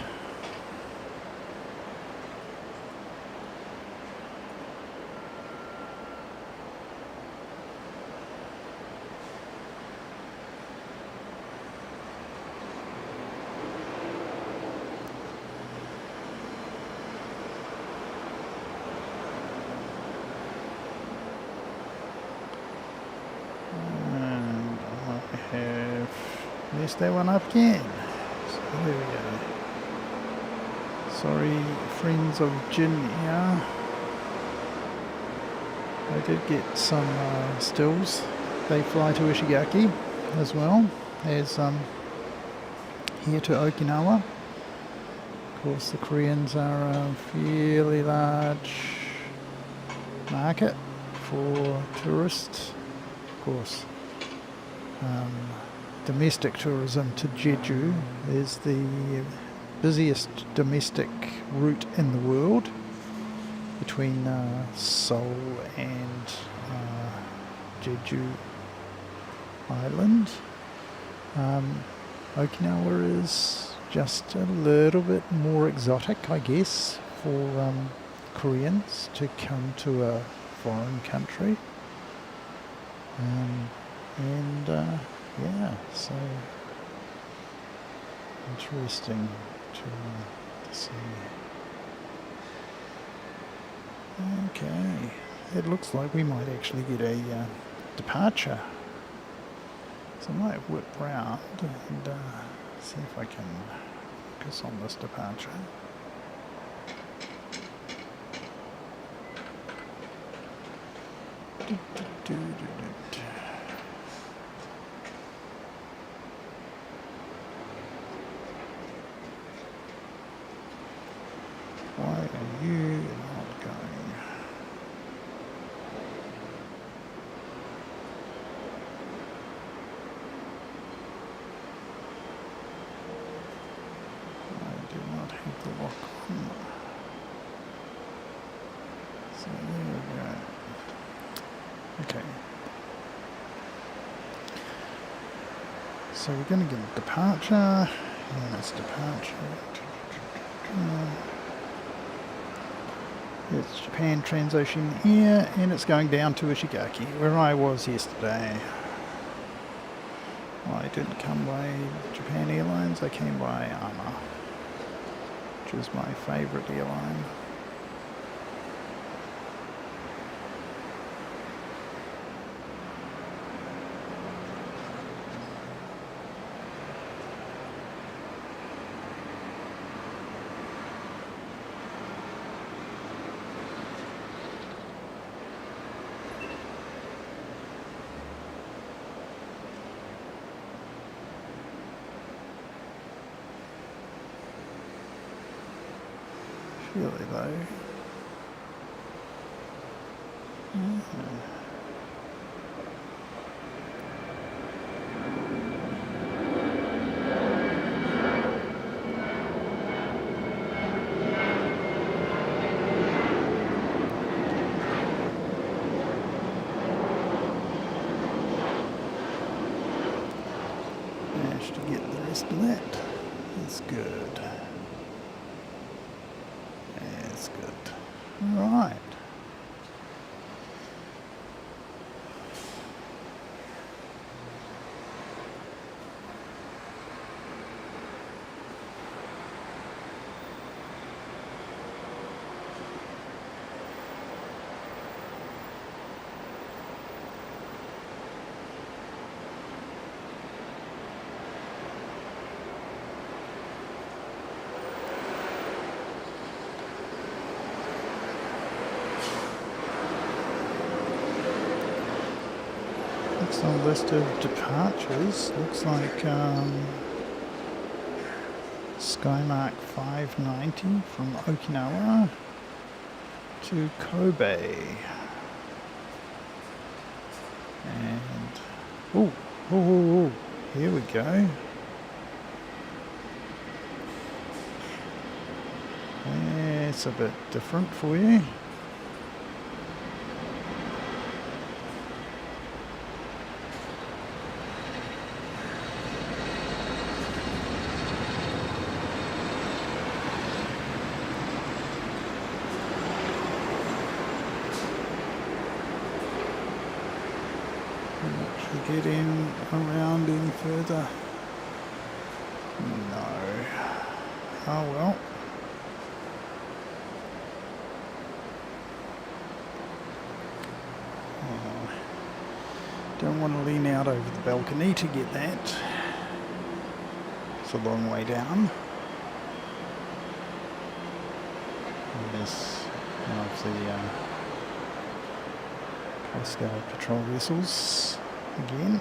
Have messed that one up again. So there we go. Sorry, friends of Jin Air. I did get some stills. They fly to Ishigaki as well as here to Okinawa. Of course, the Koreans are a fairly large market for tourists. Of course. Domestic tourism to Jeju is the busiest domestic route in the world between Seoul and Jeju Island. Okinawa is just a little bit more exotic, I guess, for Koreans to come to a foreign country. Yeah, so interesting to see. Okay, it looks like we might actually get a departure. So I might whip round and see if I can focus on this departure. Why are you not going? I do not have the lock on. So there we go. Okay. So we're going to get a departure, and it's departure. It's Japan Transocean here, and it's going down to Ishigaki, where I was yesterday. I didn't come by Japan Airlines, I came by AMA, which is my favourite airline. Really low. Managed to get the rest of that. That's good. That's good. Right. Next on the list of departures looks like Skymark 590 from Okinawa to Kobe. And oh, here we go. It's a bit different for you. Get in around any further? No. Oh well. Don't want to lean out over the balcony to get that. It's a long way down. There's one of the Coast Guard patrol vessels again.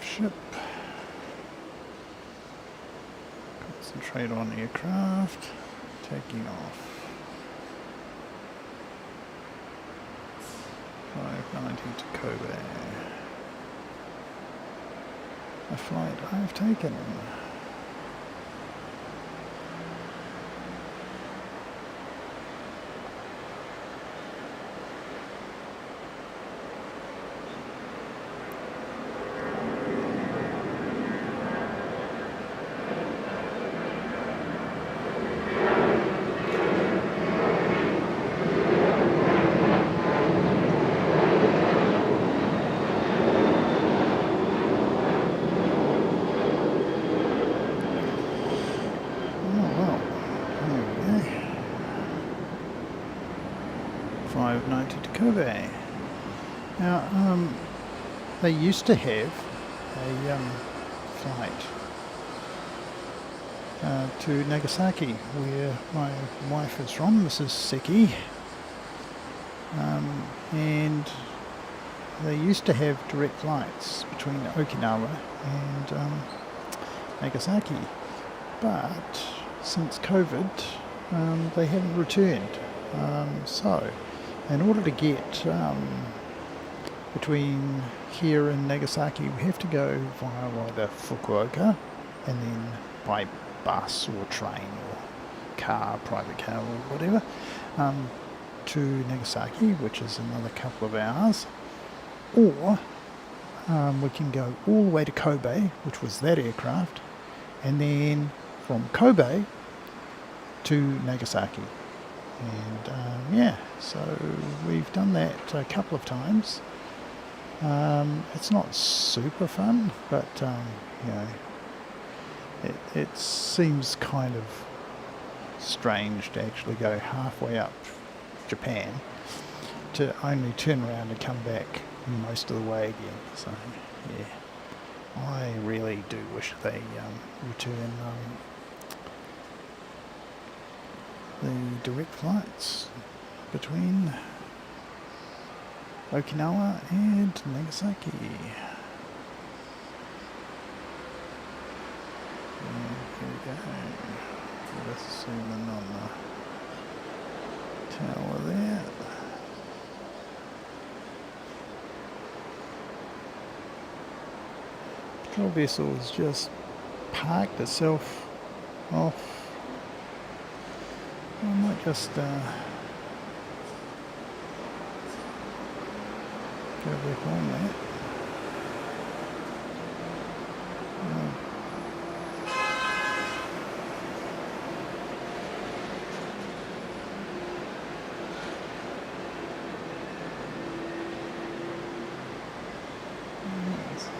ship. Concentrate on aircraft. Taking off. 590 to Kobe. A flight I've taken. Oh well, there we go. 590 to Kobe. Now, they used to have a flight to Nagasaki, where my wife is from, Mrs. Seki, and they used to have direct flights between Okinawa and Nagasaki, but since COVID, they haven't returned. So, in order to get between here and Nagasaki, we have to go via either Fukuoka and then by bus or train or car, private car or whatever, to Nagasaki, which is another couple of hours, or we can go all the way to Kobe, which was that aircraft, and then from Kobe to Nagasaki. And yeah, so we've done that a couple of times. It's not super fun, but you know, it seems kind of strange to actually go halfway up Japan to only turn around and come back most of the way again. So yeah, I really do wish they return the direct flights between Okinawa and Nagasaki. And here we go. Let's zoom in on the tower there. Patrol vessel has just parked itself off. I might just go back on that.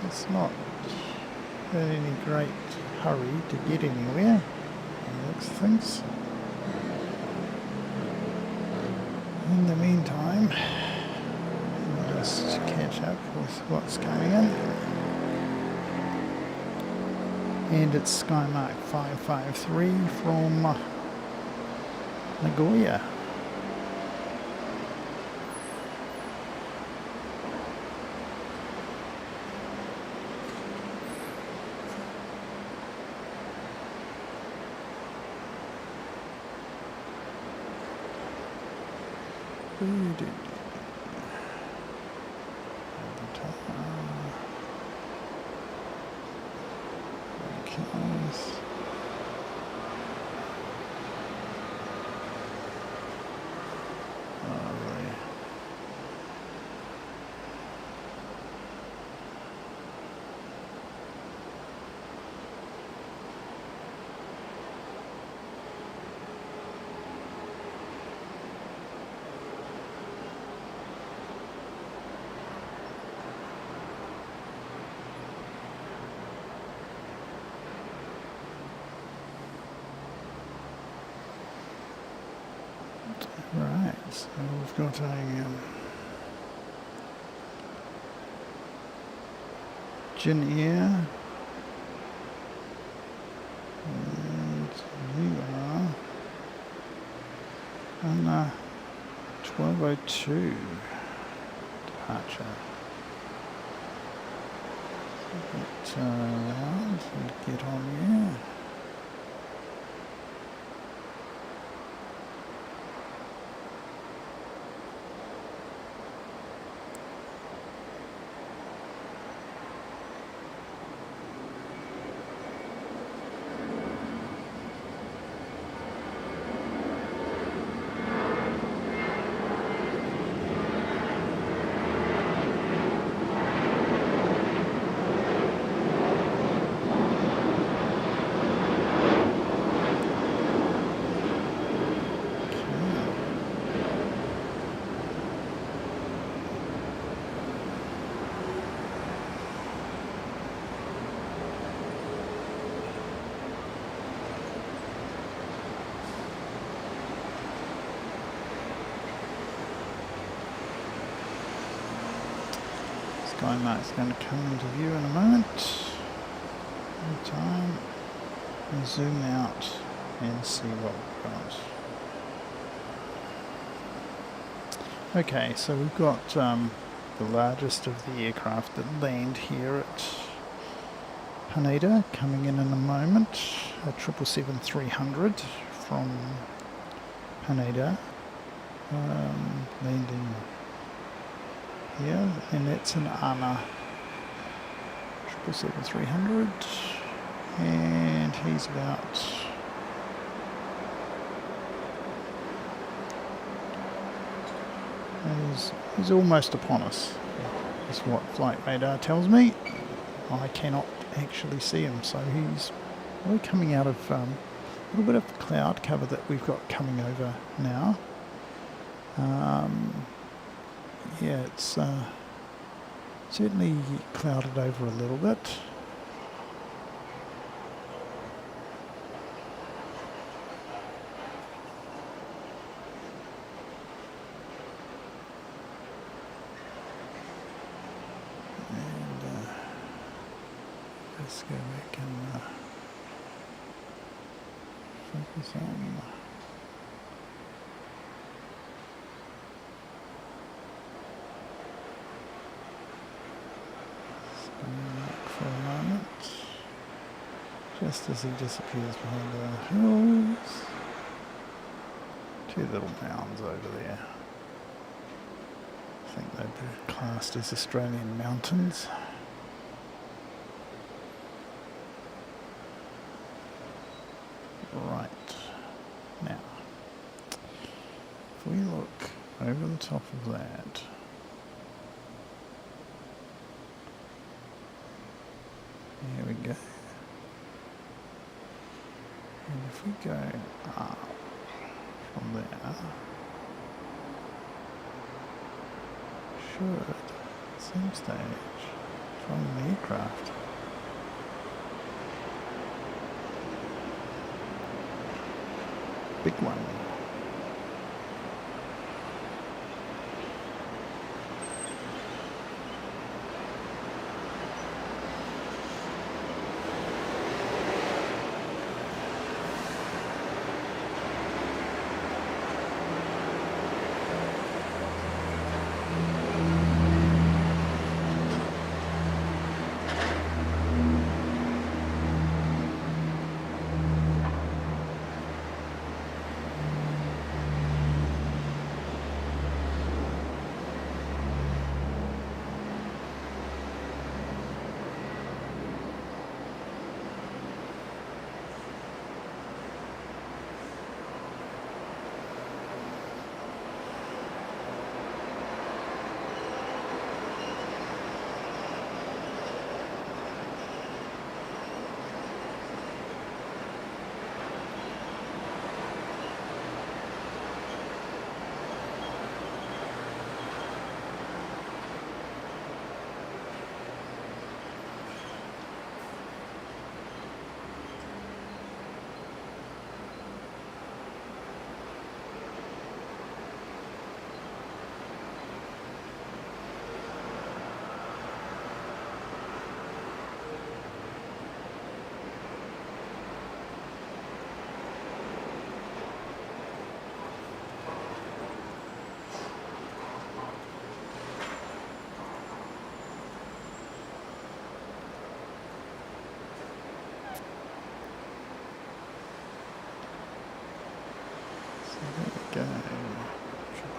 It's not in any great hurry to get anywhere, looks things. In the meantime, we'll just catch up with what's coming in. And it's Skymark 553 from Nagoya. Right, so we've got a Jin Air, and you are on the 12:02 departure. Get around and get on here. Sky mark's going to come into view in a moment. In time, and zoom out and see what we've got. Okay, so we've got the largest of the aircraft that land here at Haneda coming in a moment. A 777-300 from Haneda, landing here, and that's an ANA 777-300, and he's about he's almost upon us, is what flight radar tells me. I cannot actually see him, so he's really coming out of a little bit of the cloud cover that we've got coming over now. Yeah, it's certainly clouded over a little bit. And let's go back and focus on for a moment, just as he disappears behind the hills. Two little mounds over there. I think they'd be classed as Australian mountains. Right, now, if we look over the top of that, here we go. And if we go up from there, should, at some stage, find an aircraft. Big one.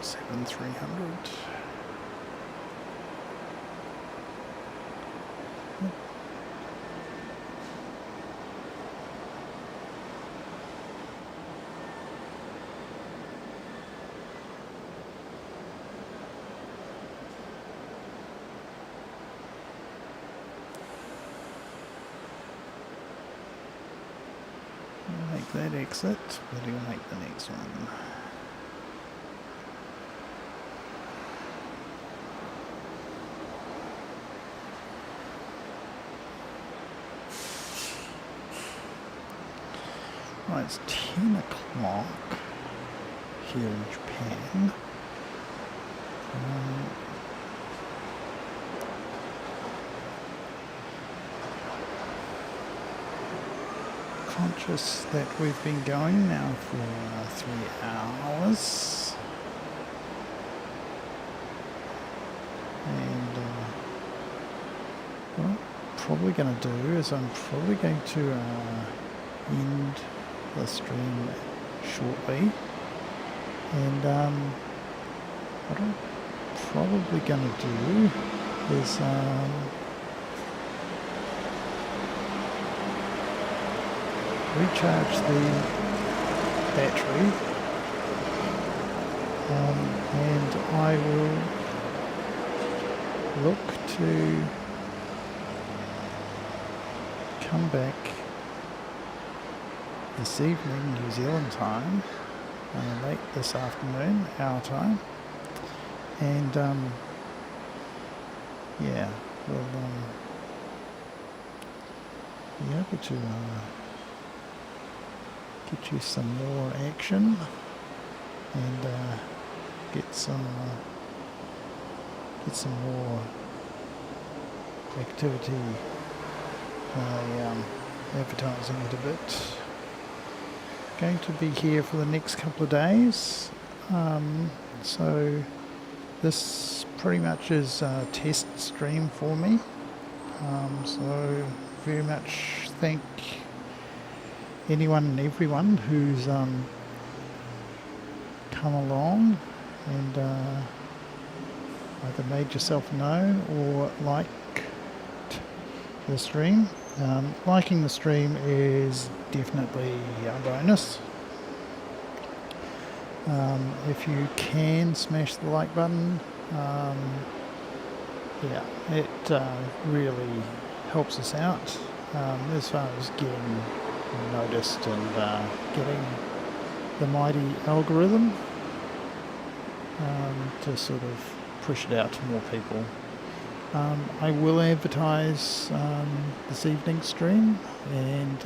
7,300. Make that exit, but he'll make the next one. Right, it's 10 o'clock here in Japan. Conscious that we've been going now for 3 hours, and what I'm probably going to do is I'm probably going to end the stream shortly, and what I'm probably going to do is recharge the battery, and I will look to come back this evening New Zealand time, late this afternoon our time, and yeah, we'll be able to get you some more action and get some more activity by advertising it a bit. Going to be here for the next couple of days, so this pretty much is a test stream for me, so very much thank anyone and everyone who's come along and either made yourself known or liked the stream. Liking the stream is definitely a bonus. If you can smash the like button, yeah, it really helps us out as far as getting noticed and getting the mighty algorithm to sort of push it out to more people. I will advertise this evening's stream and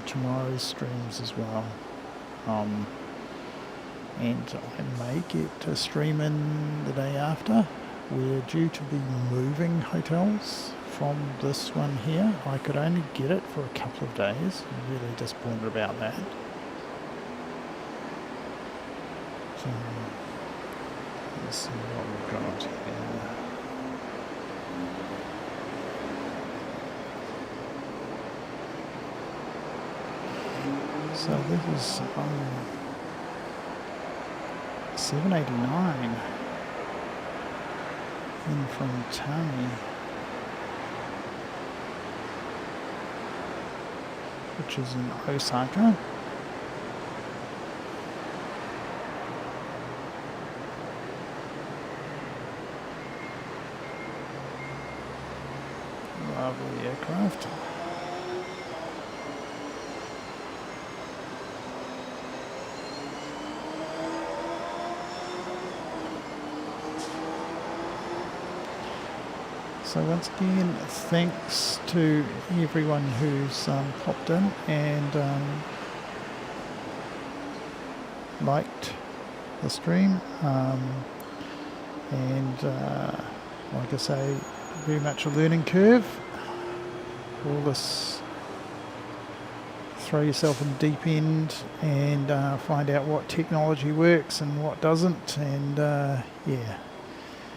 tomorrow's streams as well. And I may get a stream in the day after. We're due to be moving hotels from this one here. I could only get it for a couple of days. I'm really disappointed about that. So let's see what we've got here. So this is 789 in from Tami, which is in Osaka. Lovely aircraft. So once again, thanks to everyone who's popped in and liked the stream, and like I say, very much a learning curve. All this, throw yourself in the deep end and find out what technology works and what doesn't, and yeah.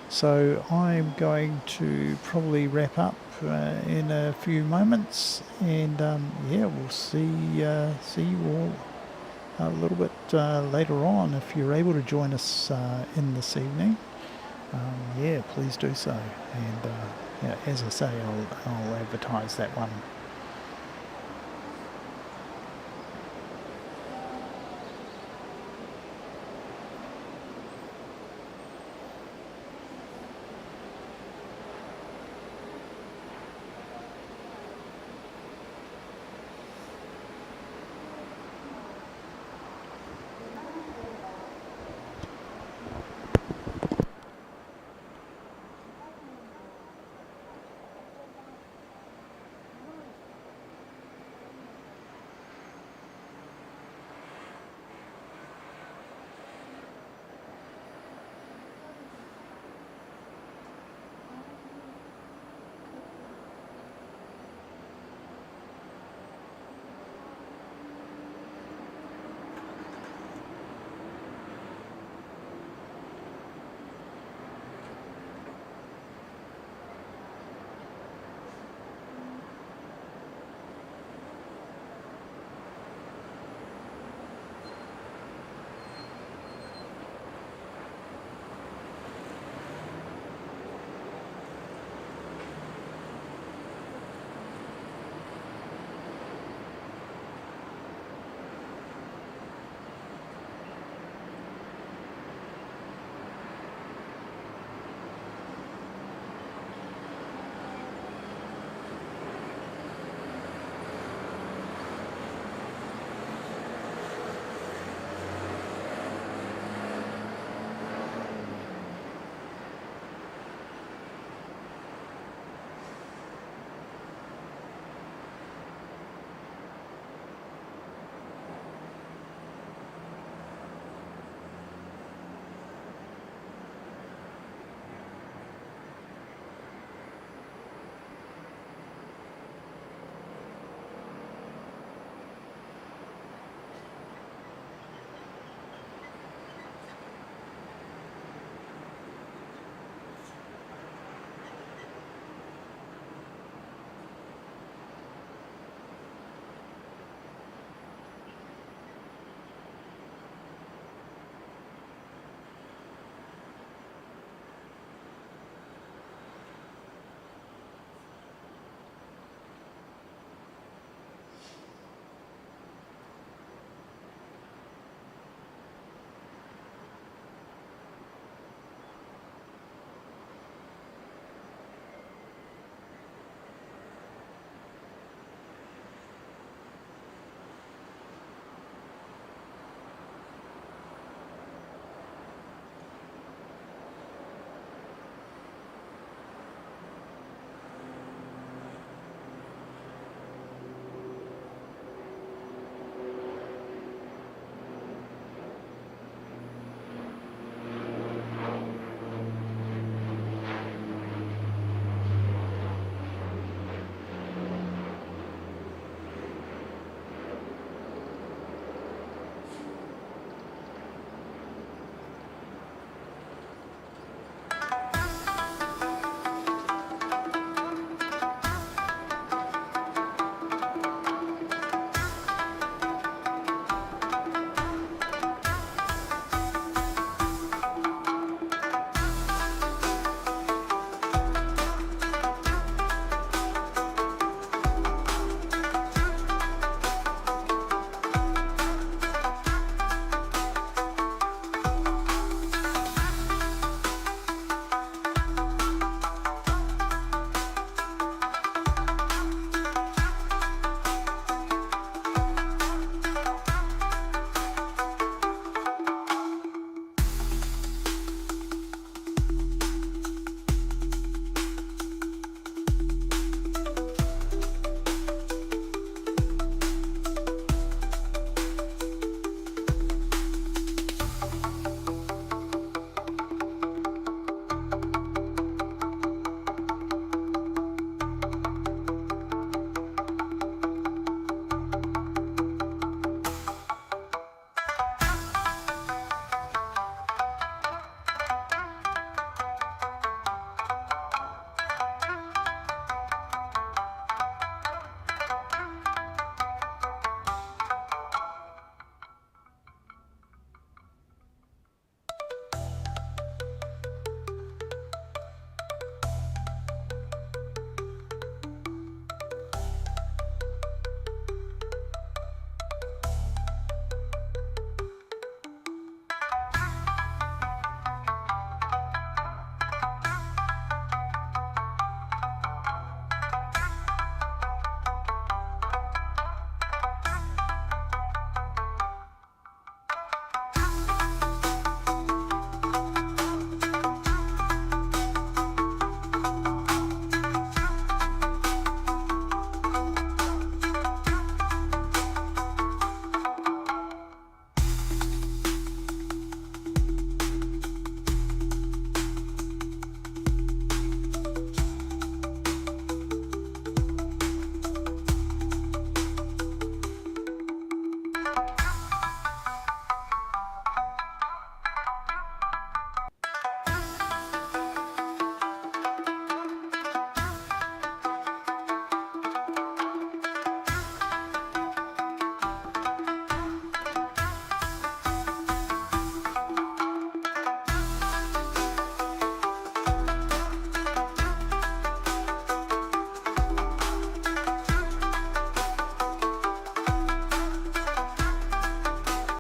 So I'm going to probably wrap up in a few moments, and yeah, we'll see you all a little bit later on. If you're able to join us in this evening, yeah, please do so. And yeah, as I say, I'll advertise that one